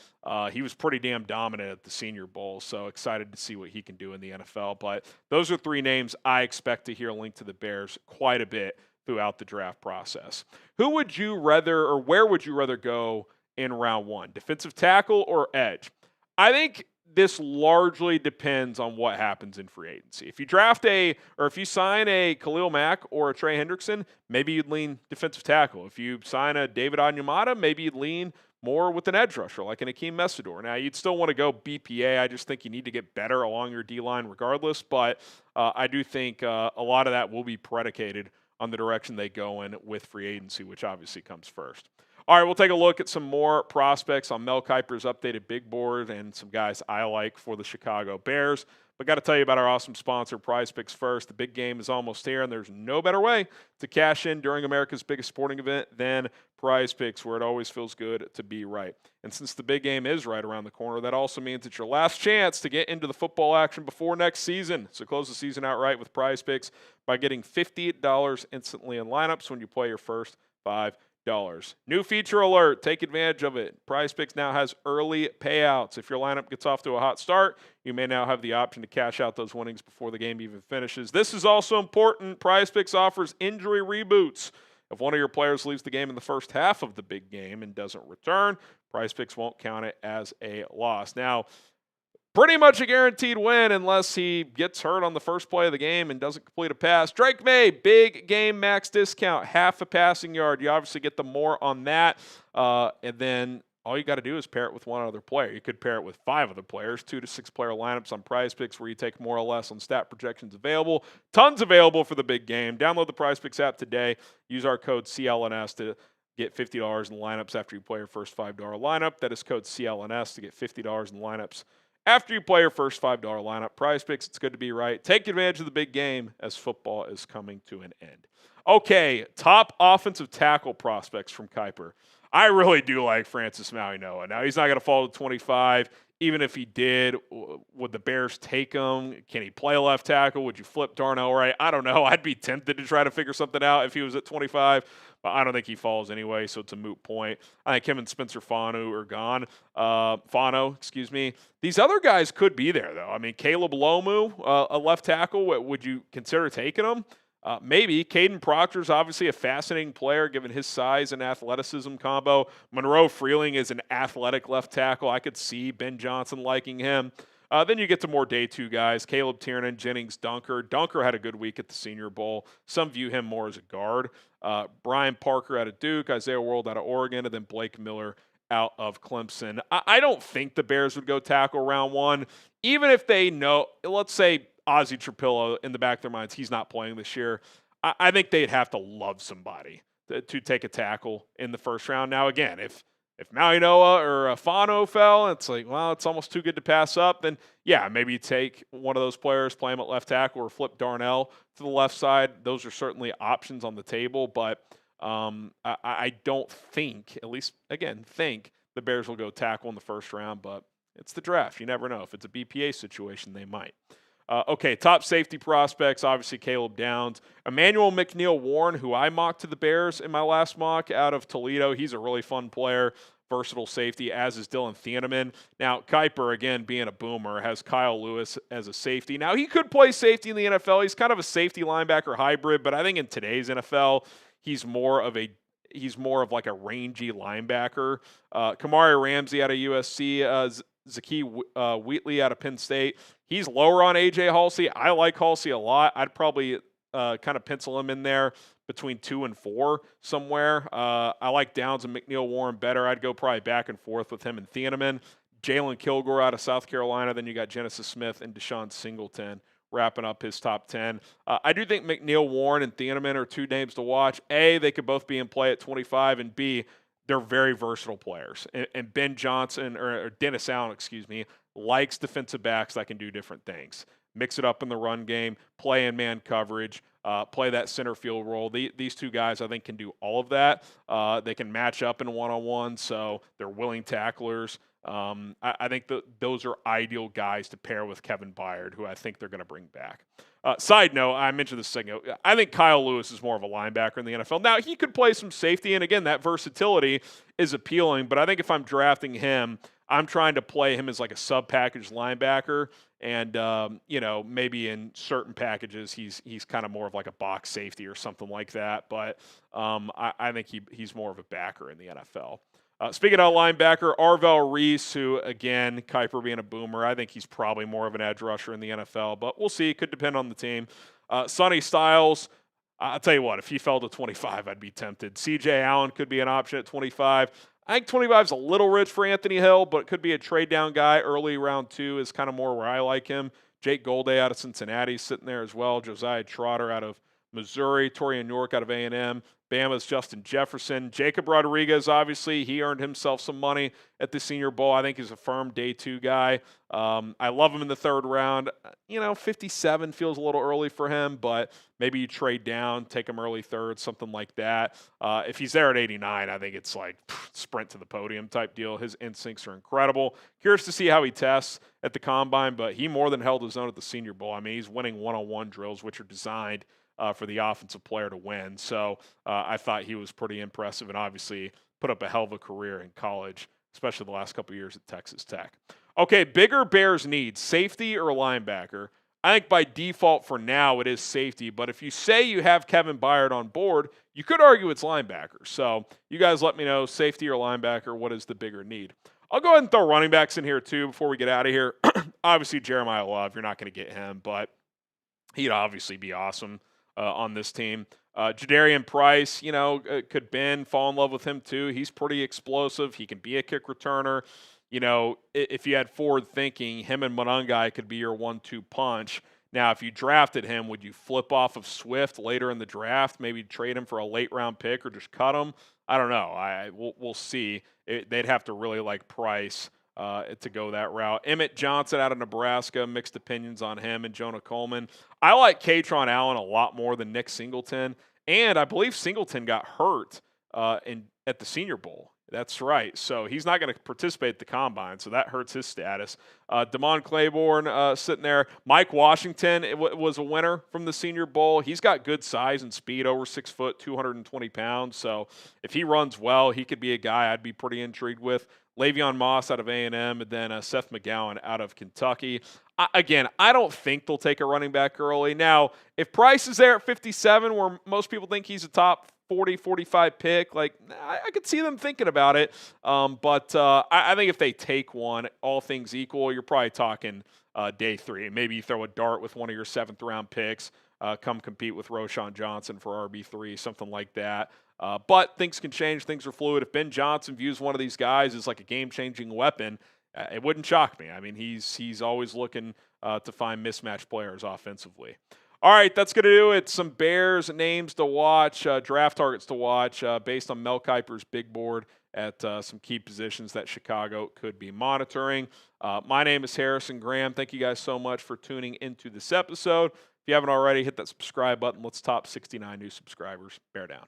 Speaker 1: he was pretty damn dominant at the Senior Bowl, so excited to see what he can do in the NFL. But those are 3 names I expect to hear linked to the Bears quite a bit throughout the draft process. Who would you rather, or where would you rather go in round 1, defensive tackle or edge? I think this largely depends on what happens in free agency. If you sign a Khalil Mack or a Trey Hendrickson, maybe you'd lean defensive tackle. If you sign a David Onyemata, maybe you'd lean more with an edge rusher like an Akeem Messidor. Now, you'd still want to go BPA. I just think you need to get better along your D-line regardless, but I do think a lot of that will be predicated on the direction they go in with free agency, which obviously comes first. All right, we'll take a look at some more prospects on Mel Kiper's updated big board and some guys I like for the Chicago Bears. But got to tell you about our awesome sponsor, Prize Picks first. The big game is almost here, and there's no better way to cash in during America's biggest sporting event than Prize Picks, where it always feels good to be right. And since the big game is right around the corner, that also means it's your last chance to get into the football action before next season. So close the season out right with Prize Picks by getting $50 instantly in lineups when you play your first $5. New feature alert. Take advantage of it. Prize Picks now has early payouts. If your lineup gets off to a hot start, you may now have the option to cash out those winnings before the game even finishes. This is also important. Prize Picks offers injury reboots. If one of your players leaves the game in the first half of the big game and doesn't return, Prize Picks won't count it as a loss. Now, pretty much a guaranteed win unless he gets hurt on the first play of the game and doesn't complete a pass. Drake May, big game max discount, half a passing yard. You obviously get the more on that. And then all you got to do is pair it with one other player. You could pair it with 5 other players, 2 to 6 player lineups on Prize Picks where you take more or less on stat projections available. Tons available for the big game. Download the Prize Picks app today. Use our code CLNS to get $50 in lineups after you play your first $5 lineup. That is code CLNS to get $50 in lineups after you play your first $5 lineup. Prize Picks, it's good to be right. Take advantage of the big game as football is coming to an end. Okay, top offensive tackle prospects from Kiper. I really do like Francis Maui-Noah. Now, he's not going to fall to 25. even if he did, would the Bears take him? Can he play left tackle? Would you flip Darnell right? I don't know. I'd be tempted to try to figure something out if he was at 25, but I don't think he falls anyway, so it's a moot point. I think him and Spencer Fano are gone. Fano, excuse me. These other guys could be there, though. I mean, Caleb Lomu, a left tackle, would you consider taking him? Maybe. Caden Proctor's obviously a fascinating player given his size and athleticism combo. Monroe Freeling is an athletic left tackle. I could see Ben Johnson liking him. Then you get to more day two guys. Caleb Tiernan, Jennings Dunker. Dunker had a good week at the Senior Bowl. Some view him more as a guard. Brian Parker out of Duke, Isaiah World out of Oregon, and then Blake Miller out of Clemson. I don't think the Bears would go tackle round one, even if they know, let's say, Ozzie Trapillo in the back of their minds, he's not playing this year. I think they'd have to love somebody to take a tackle in the first round. Now, again, if Maui Noah or Fano fell, it's like, well, it's almost too good to pass up. Then, yeah, maybe you take one of those players, play him at left tackle, or flip Darnell to the left side. Those are certainly options on the table, but I don't think, at least, again, think the Bears will go tackle in the first round, but it's the draft. You never know. If it's a BPA situation, they might. Okay, top safety prospects, obviously Caleb Downs. Emmanuel McNeil-Warren, who I mocked to the Bears in my last mock out of Toledo. He's a really fun player, versatile safety, as is Dylan Thieneman. Now, Kuiper, again, being a boomer, has Kyle Lewis as a safety. Now, he could play safety in the NFL. He's kind of a safety linebacker hybrid, but I think in today's NFL, he's more of like a rangy linebacker. Kamari Ramsey out of USC, Zaki Wheatley out of Penn State. He's lower on A.J. Halsey. I like Halsey a lot. I'd probably kind of pencil him in there between 2 and 4 somewhere. I like Downs and McNeil-Warren better. I'd go probably back and forth with him and Thieneman. Jalen Kilgore out of South Carolina. Then you got Genesis Smith and Deshaun Singleton wrapping up his top 10. I do think McNeil-Warren and Thieneman are two names to watch. A, they could both be in play at 25, and B, they're very versatile players. And Ben Johnson, or Dennis Allen, likes defensive backs that can do different things. Mix it up in the run game, play in man coverage, play that center field role. These two guys, I think, can do all of that. They can match up in one-on-one, so they're willing tacklers. I think those are ideal guys to pair with Kevin Byard, who I think they're going to bring back. Side note, I mentioned this second. I think Kyle Lewis is more of a linebacker in the NFL. Now, he could play some safety, and again, that versatility is appealing, but I think if I'm drafting him, I'm trying to play him as like a sub-package linebacker, and maybe in certain packages he's kind of more of like a box safety or something like that. But I think he's more of a backer in the NFL. Speaking of linebacker, Arvell Reese, who, again, Kuiper being a boomer, I think he's probably more of an edge rusher in the NFL, but we'll see. It could depend on the team. Sonny Styles, I'll tell you what, if he fell to 25, I'd be tempted. C.J. Allen could be an option at 25. I think 25 is a little rich for Anthony Hill, but it could be a trade down guy. Early round 2 is kind of more where I like him. Jake Golday out of Cincinnati sitting there as well. Josiah Trotter out of Missouri. Torian York out of A&M. Bama's Justin Jefferson. Jacob Rodriguez, obviously, he earned himself some money at the Senior Bowl. I think he's a firm day 2 guy. I love him in the 3rd round. 57 feels a little early for him, but maybe you trade down, take him early 3rd, something like that. If he's there at 89, I think it's like sprint to the podium type deal. His instincts are incredible. Curious to see how he tests at the Combine, but he more than held his own at the Senior Bowl. I mean, he's winning one-on-one drills, which are designed for the offensive player to win. So I thought he was pretty impressive and obviously put up a hell of a career in college, especially the last couple of years at Texas Tech. Okay, bigger Bears needs, safety or linebacker? I think by default for now it is safety, but if you say you have Kevin Byard on board, you could argue it's linebacker. So you guys let me know, safety or linebacker, what is the bigger need? I'll go ahead and throw running backs in here too before we get out of here. Obviously, Jeremiah Love, you're not going to get him, but he'd obviously be awesome on this team. Jadarian Price, could Ben fall in love with him too? He's pretty explosive. He can be a kick returner. If you had forward thinking, him and Monangai could be your 1-2 punch. Now, if you drafted him, would you flip off of Swift later in the draft? Maybe trade him for a late round pick or just cut him? I don't know. We'll see. They'd have to really like Price to go that route. Emmett Johnson out of Nebraska, mixed opinions on him and Jonah Coleman. I like Katron Allen a lot more than Nick Singleton, and I believe Singleton got hurt at the Senior Bowl. That's right. So he's not going to participate at the combine, so that hurts his status. Damon Claiborne sitting there. Mike Washington was a winner from the Senior Bowl. He's got good size and speed, over 6 foot, 220 pounds. So if he runs well, he could be a guy I'd be pretty intrigued with. Le'Veon Moss out of A&M, and then Seth McGowan out of Kentucky. I don't think they'll take a running back early. Now, if Price is there at 57, where most people think he's a top 40, 45 pick, like I could see them thinking about it. But I think if they take one, all things equal, you're probably talking day 3. Maybe you throw a dart with one of your 7th-round picks, come compete with Roschon Johnson for RB3, something like that. But things can change. Things are fluid. If Ben Johnson views one of these guys as like a game-changing weapon, it wouldn't shock me. I mean, he's always looking to find mismatched players offensively. All right, that's going to do it. Some Bears names to watch, draft targets to watch based on Mel Kiper's big board at some key positions that Chicago could be monitoring. My name is Harrison Graham. Thank you guys so much for tuning into this episode. If you haven't already, hit that subscribe button. Let's top 69 new subscribers. Bear down.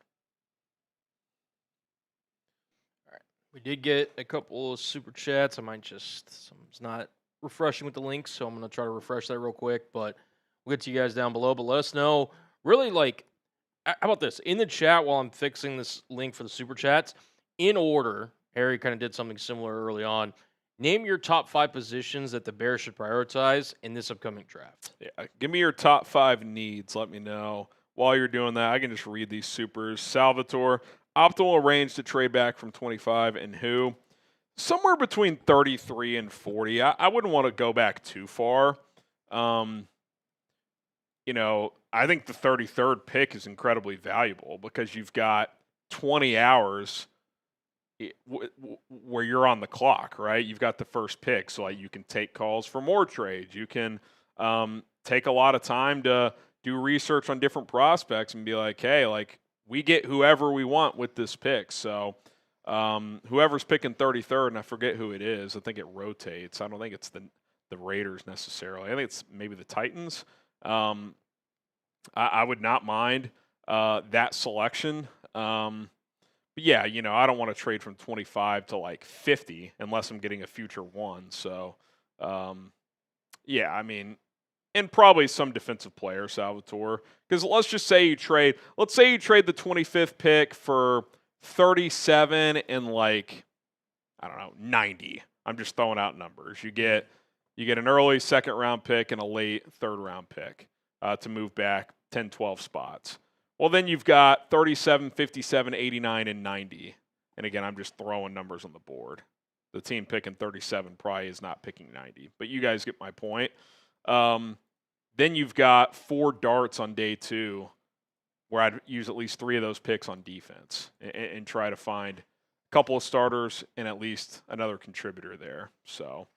Speaker 2: We did get a couple of super chats. It's not refreshing with the links, so I'm going to try to refresh that real quick, but we'll get to you guys down below. But let us know, really, like, how about this? In the chat, while I'm fixing this link for the super chats, in order, Harry kind of did something similar early on. Name your top 5 positions that the Bears should prioritize in this upcoming draft.
Speaker 1: Yeah, give me your top 5 needs. Let me know. While you're doing that, I can just read these supers. Salvatore, optimal range to trade back from 25, and who? Somewhere between 33 and 40. I wouldn't want to go back too far. I think the 33rd pick is incredibly valuable because you've got 20 hours where you're on the clock, right? You've got the first pick, so you can take calls for more trades. You can take a lot of time to do research on different prospects and be like, hey, like, we get whoever we want with this pick. So whoever's picking 33rd, and I forget who it is. I think it rotates. I don't think it's the Raiders necessarily. I think it's maybe the Titans. I would not mind that selection. But yeah, I don't want to trade from 25 to like 50 unless I'm getting a future one. So, yeah, I mean, and probably some defensive player, Salvatore. Because let's say you trade the 25th pick for 37 and like, I don't know, 90. I'm just throwing out numbers. You get an early 2nd round pick and a late 3rd round pick to move back 10, 12 spots. Well, then you've got 37, 57, 89, and 90. And again, I'm just throwing numbers on the board. The team picking 37 probably is not picking 90. But you guys get my point. Then you've got 4 darts on day 2 where I'd use at least 3 of those picks on defense and try to find a couple of starters and at least another contributor there. So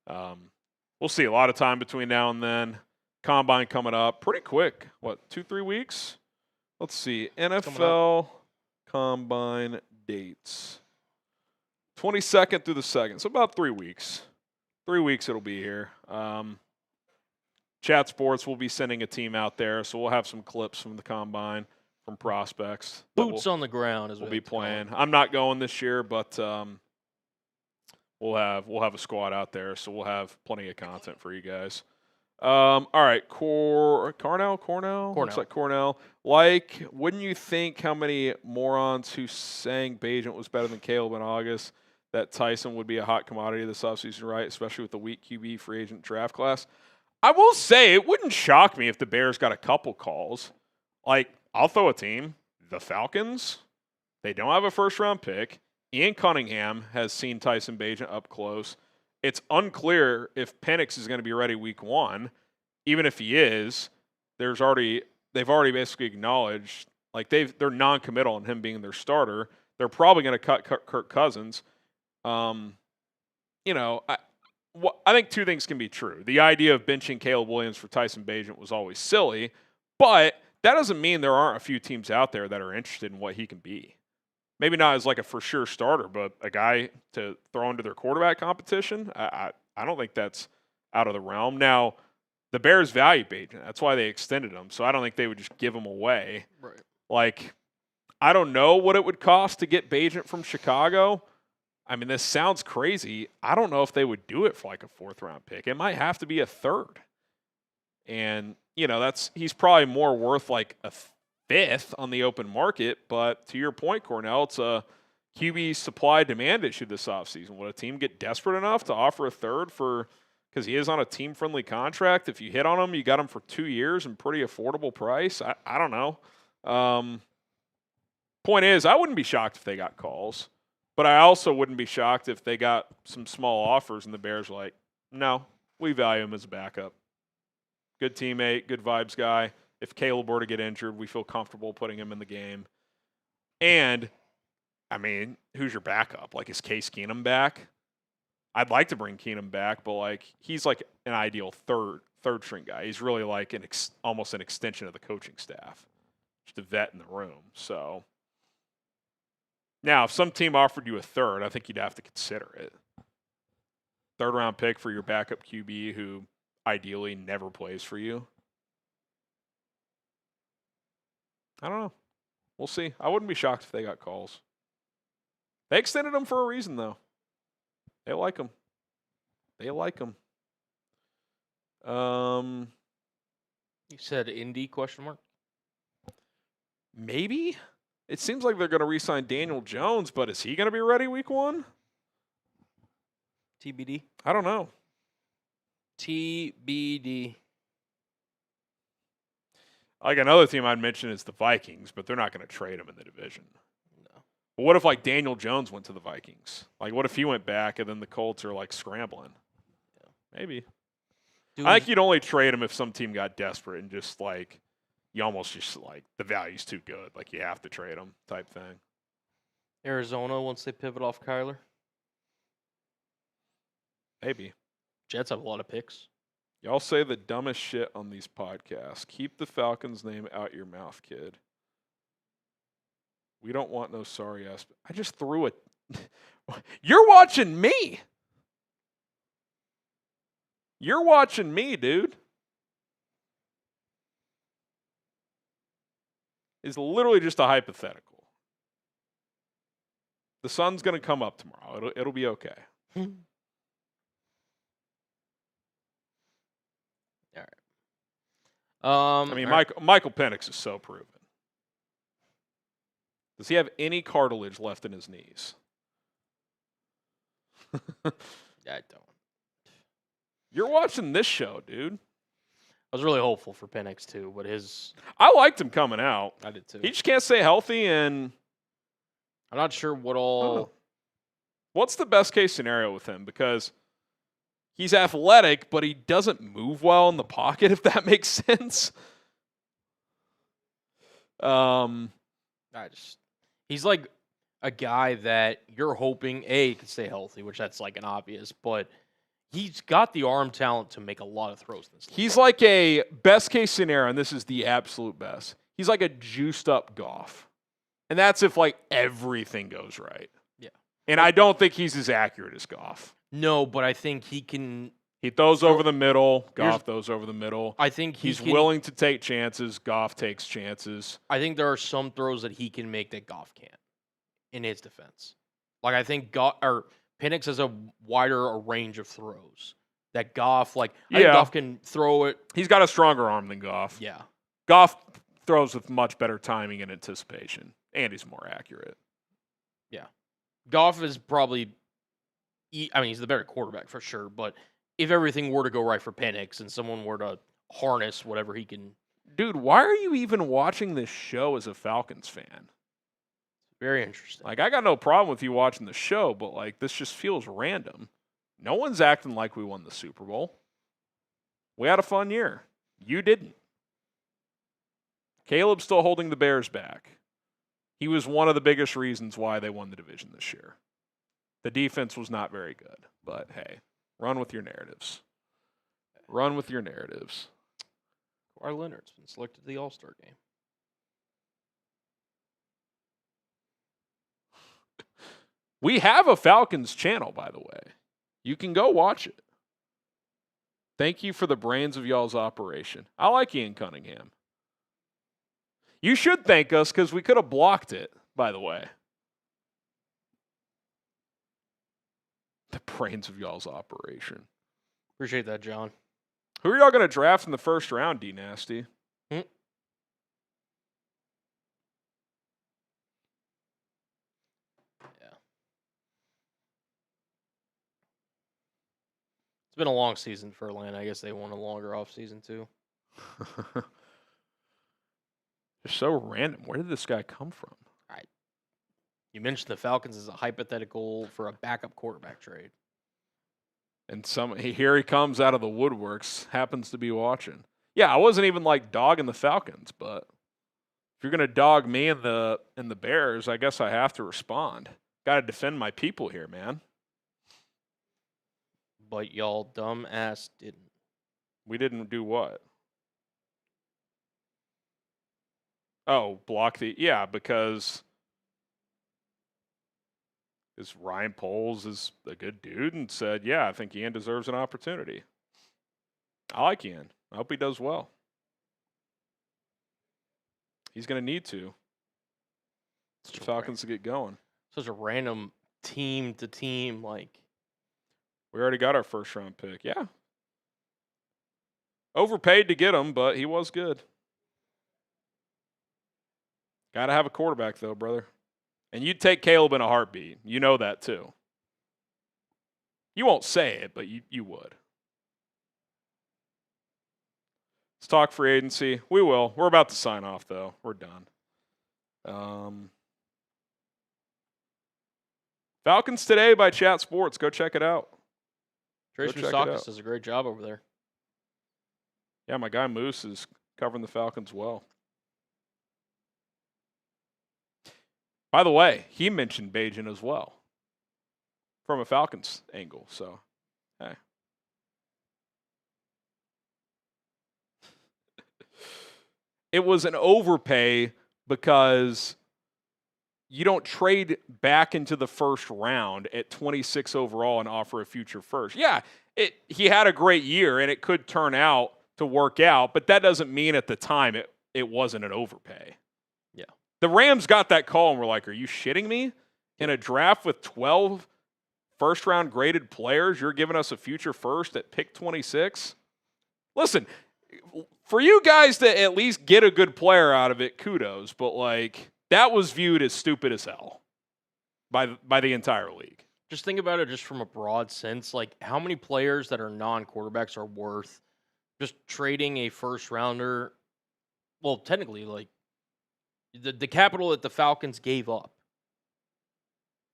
Speaker 1: we'll see. A lot of time between now and then. Combine coming up pretty quick. 2-3 weeks? Let's see. NFL Combine dates. 22nd through the 2nd. So about 3 weeks. 3 weeks it'll be here. Chat Sports will be sending a team out there, so we'll have some clips from the Combine, from prospects.
Speaker 2: Boots on the ground as
Speaker 1: we'll be playing. I'm not going this year, but we'll have a squad out there, so we'll have plenty of content for you guys. All right, Cornell. Looks like Cornell. Like, wouldn't you think how many morons who sang Bagent was better than Caleb in August, that Tyson would be a hot commodity this offseason, right? Especially with the weak QB free agent draft class. I will say it wouldn't shock me if the Bears got a couple calls. Like, I'll throw a team. The Falcons, they don't have a 1st-round pick. Ian Cunningham has seen Tyson Bagent up close. It's unclear if Penix is going to be ready week 1. Even if he is, they've already basically acknowledged, like, they're non-committal on him being their starter. They're probably going to cut Kirk Cousins. I think 2 things can be true. The idea of benching Caleb Williams for Tyson Bagent was always silly, but that doesn't mean there aren't a few teams out there that are interested in what he can be. Maybe not as like a for sure starter, but a guy to throw into their quarterback competition. I don't think that's out of the realm. Now, the Bears value Bagent. That's why they extended him. So I don't think they would just give him away.
Speaker 2: Right.
Speaker 1: Like, I don't know what it would cost to get Bajent from Chicago. I mean, this sounds crazy. I don't know if they would do it for like a 4th-round pick. It might have to be a 3rd. And, he's probably more worth like a 5th on the open market. But to your point, Cornell, it's a QB supply-demand issue this offseason. Would a team get desperate enough to offer a 3rd because he is on a team-friendly contract? If you hit on him, you got him for 2 years and pretty affordable price. I don't know. Point is, I wouldn't be shocked if they got calls, but I also wouldn't be shocked if they got some small offers and the Bears were like, no, we value him as a backup. Good teammate, good vibes guy. If Caleb were to get injured, we feel comfortable putting him in the game. And, I mean, who's your backup? Like, is Case Keenum back? I'd like to bring Keenum back, but, like, he's like an ideal third string guy. He's really like almost an extension of the coaching staff. Just a vet in the room, so... Now, if some team offered you a 3rd, I think you'd have to consider it. 3rd-round pick for your backup QB who ideally never plays for you. I don't know. We'll see. I wouldn't be shocked if they got calls. They extended him for a reason, though. They like him. They like him.
Speaker 2: You said Indy ?
Speaker 1: Maybe. It seems like they're going to re-sign Daniel Jones, but is he going to be ready week 1?
Speaker 2: TBD.
Speaker 1: I don't know.
Speaker 2: TBD.
Speaker 1: Like another team I'd mention is the Vikings, but they're not going to trade him in the division.
Speaker 2: No.
Speaker 1: But what if like Daniel Jones went to the Vikings? Like what if he went back and then the Colts are like scrambling? Yeah. Maybe. I think you'd only trade him if some team got desperate and just like you almost just like the value's too good, like you have to trade him type thing.
Speaker 2: Arizona once they pivot off Kyler.
Speaker 1: Maybe.
Speaker 2: Jets have a lot of picks.
Speaker 1: Y'all say the dumbest shit on these podcasts. Keep the Falcons' name out your mouth, kid. We don't want no sorry ass. I just threw it. You're watching me. You're watching me, dude. It's literally just a hypothetical. The sun's going to come up tomorrow. It'll be okay.
Speaker 2: All right.
Speaker 1: I mean, Michael Penix is so proven. Does he have any cartilage left in his knees?
Speaker 2: I don't.
Speaker 1: You're watching this show, dude.
Speaker 2: I was really hopeful for Penix too, but
Speaker 1: I liked him coming out.
Speaker 2: I did too.
Speaker 1: He just can't stay healthy, and
Speaker 2: I'm not sure what all.
Speaker 1: What's the best case scenario with him? Because he's athletic, but he doesn't move well in the pocket, if that makes sense.
Speaker 2: He's like a guy that you're hoping he can stay healthy, which that's like an obvious, but he's got the arm talent to make a lot of throws in this league.
Speaker 1: He's like a best case scenario, and this is the absolute best. He's like a juiced up Goff. And that's if like everything goes right.
Speaker 2: Yeah.
Speaker 1: And I don't think he's as accurate as Goff.
Speaker 2: No, but I think he can.
Speaker 1: He throws over the middle. Goff throws over the middle.
Speaker 2: I think
Speaker 1: he's willing to take chances. Goff takes chances.
Speaker 2: I think there are some throws that he can make that Goff can't in his defense. Like I think Penix has a wider range of throws that Goff, I think Goff can throw it.
Speaker 1: He's got a stronger arm than Goff.
Speaker 2: Yeah.
Speaker 1: Goff throws with much better timing and anticipation, and he's more accurate.
Speaker 2: Yeah. Goff is probably, he's the better quarterback for sure, but if everything were to go right for Penix and someone were to harness whatever he can.
Speaker 1: Dude, why are you even watching this show as a Falcons fan?
Speaker 2: Very interesting.
Speaker 1: I got no problem with you watching the show, but this just feels random. No one's acting like we won the Super Bowl. We had a fun year. You didn't. Caleb's still holding the Bears back. He was one of the biggest reasons why they won the division this year. The defense was not very good, but hey, run with your narratives. Run with your narratives.
Speaker 2: Kawhi Leonard's been selected to the All-Star game.
Speaker 1: We have a Falcons channel, by the way. You can go watch it. Thank you for the brains of y'all's operation. I like Ian Cunningham. You should thank us because we could have blocked it, by the way. The brains of y'all's operation.
Speaker 2: Appreciate that, John.
Speaker 1: Who are y'all going to draft in the first round, D Nasty?
Speaker 2: Yeah. It's been a long season for Atlanta. I guess they want a longer off season too.
Speaker 1: They're so random. Where did this guy come from?
Speaker 2: You mentioned the Falcons as a hypothetical for a backup quarterback trade.
Speaker 1: And here he comes out of the woodworks, happens to be watching. Yeah, I wasn't even like dogging the Falcons, but if you're gonna dog me and the Bears, I guess I have to respond. Got to defend my people here, man.
Speaker 2: But y'all dumbass didn't.
Speaker 1: We didn't do what? Oh, block the because Ryan Poles is a good dude and said, yeah, I think Ian deserves an opportunity. I like Ian. I hope he does well. He's going to need to. The Falcons to get going.
Speaker 2: Such a random team to team, like.
Speaker 1: We already got our first round pick. Yeah. Overpaid to get him, but he was good. Got to have a quarterback, though, brother. And you'd take Caleb in a heartbeat. You know that, too. You won't say it, but you would. Let's talk free agency. We will. We're about to sign off, though. We're done. Falcons Today by Chat Sports. Go check it out.
Speaker 2: Trace Moustakis does a great job over there.
Speaker 1: Yeah, my guy Moose is covering the Falcons well. By the way, he mentioned Bajan as well from a Falcons angle. So, hey. It was an overpay because you don't trade back into the first round at 26 overall and offer a future first. Yeah, he had a great year and it could turn out to work out, but that doesn't mean at the time it wasn't an overpay.
Speaker 2: Yeah.
Speaker 1: The Rams got that call and were like, are you shitting me? In a draft with 12 first-round graded players, you're giving us a future first at pick 26? Listen, for you guys to at least get a good player out of it, kudos. But, like, that was viewed as stupid as hell by the entire league.
Speaker 2: Just think about it just from a broad sense. Like, how many players that are non-quarterbacks are worth just trading a first-rounder? Well, technically, like, the capital that the Falcons gave up.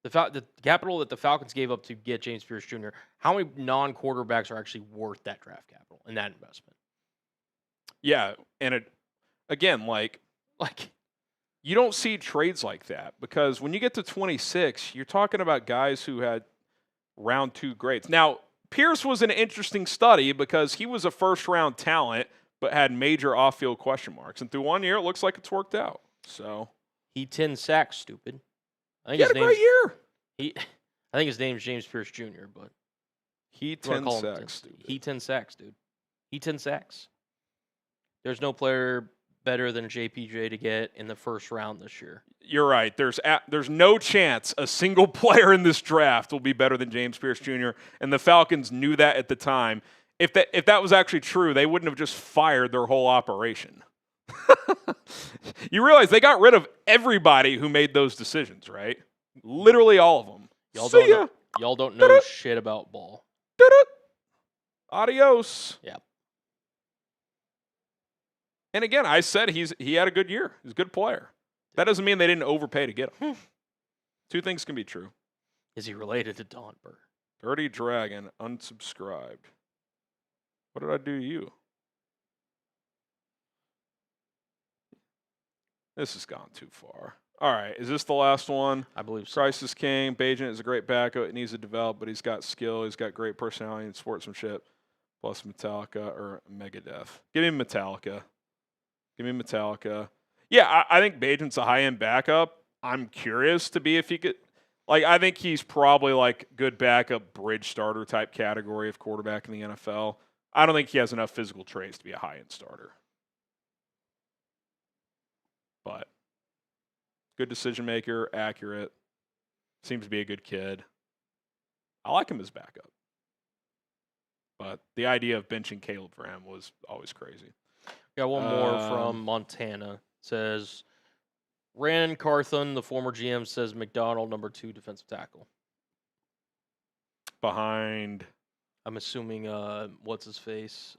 Speaker 2: The capital that the Falcons gave up to get James Pierce Jr., how many non-quarterbacks are actually worth that draft capital and that investment?
Speaker 1: Yeah, and again, like you don't see trades like that because when you get to 26, you're talking about guys who had round 2 grades. Now, Pierce was an interesting study because he was a first-round talent but had major off-field question marks. And through 1 year, it looks like it's worked out. So
Speaker 2: he 10 sacks, stupid.
Speaker 1: He had a great year.
Speaker 2: I think his name's James Pierce Jr., but
Speaker 1: he 10 sacks, stupid.
Speaker 2: He 10 sacks, dude. He 10 sacks. There's no player better than JPJ to get in the first round this year.
Speaker 1: You're right. There's no chance a single player in this draft will be better than James Pierce Jr., and the Falcons knew that at the time. If that was actually true, they wouldn't have just fired their whole operation. You realize they got rid of everybody who made those decisions, right? Literally all of them.
Speaker 2: Y'all don't know shit about ball.
Speaker 1: Adios.
Speaker 2: Yeah.
Speaker 1: And again, I said he had a good year. He's a good player. That doesn't mean they didn't overpay to get him. Two things can be true.
Speaker 2: Is he related to Don Burr?
Speaker 1: Dirty Dragon unsubscribed. What did I do to you? This has gone too far. All right, is this the last one?
Speaker 2: I believe so.
Speaker 1: Crisis King. Bajan is a great backup. It needs to develop, but he's got skill. He's got great personality and sportsmanship. Plus Metallica or Megadeth. Give me Metallica. Give me Metallica. Yeah, I think Bajan's a high-end backup. I'm curious to be if he could. Like, I think he's probably like good backup, bridge starter type category of quarterback in the NFL. I don't think he has enough physical traits to be a high-end starter. But good decision maker, accurate. Seems to be a good kid. I like him as backup. But the idea of benching Caleb for him was always crazy.
Speaker 2: Got one more from Montana. Says, Rand Carthon, the former GM, says McDonald, number 2 defensive tackle.
Speaker 1: Behind?
Speaker 2: I'm assuming, what's his face?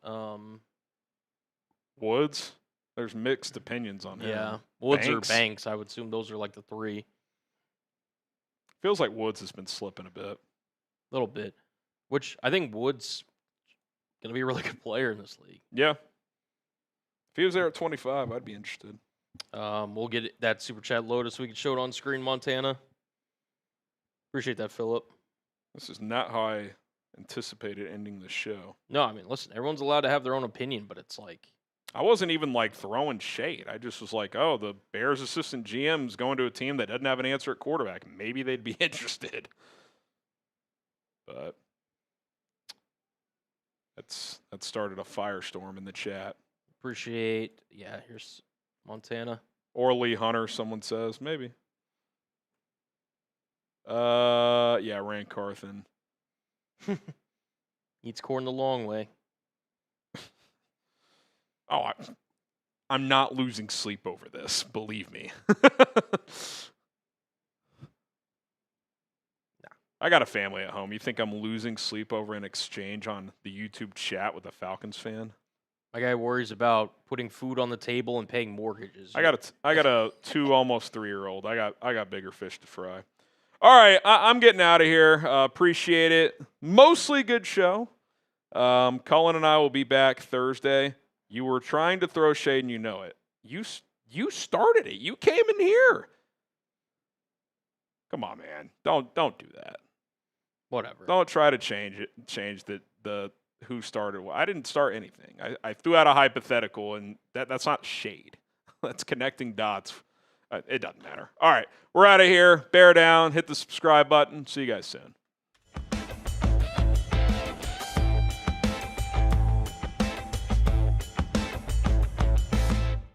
Speaker 1: Woods? There's mixed opinions on him.
Speaker 2: Yeah. Woods
Speaker 1: Banks?
Speaker 2: or Banks, I would assume those are like the 3.
Speaker 1: Feels like Woods has been slipping a bit.
Speaker 2: A little bit. Which I think Woods going to be a really good player in this league.
Speaker 1: Yeah. If he was there at 25, I'd be interested.
Speaker 2: We'll get that super chat loaded so we can show it on screen, Montana. Appreciate that, Philip.
Speaker 1: This is not how I anticipated ending the show.
Speaker 2: No, I mean, listen, everyone's allowed to have their own opinion, but it's like...
Speaker 1: I wasn't even like throwing shade. I just was like, oh, the Bears assistant GM's going to a team that doesn't have an answer at quarterback. Maybe they'd be interested. But that started a firestorm in the chat.
Speaker 2: Appreciate, yeah, here's Montana.
Speaker 1: Or Lee Hunter, someone says. Maybe. Yeah, Rand Carthon.
Speaker 2: Eats corn the long way.
Speaker 1: Oh, I'm not losing sleep over this. Believe me. I got a family at home. You think I'm losing sleep over an exchange on the YouTube chat with a Falcons fan?
Speaker 2: My guy worries about putting food on the table and paying mortgages.
Speaker 1: I got a 2, almost 3-year-old. I got bigger fish to fry. All right, I'm getting out of here. Appreciate it. Mostly good show. Cullen and I will be back Thursday. You were trying to throw shade, and you know it. You started it. You came in here. Come on, man. Don't do that.
Speaker 2: Whatever.
Speaker 1: Don't try to change it. Change the who started what. I didn't start anything. I threw out a hypothetical, and that's not shade. That's connecting dots. It doesn't matter. All right, we're out of here. Bear down. Hit the subscribe button. See you guys soon.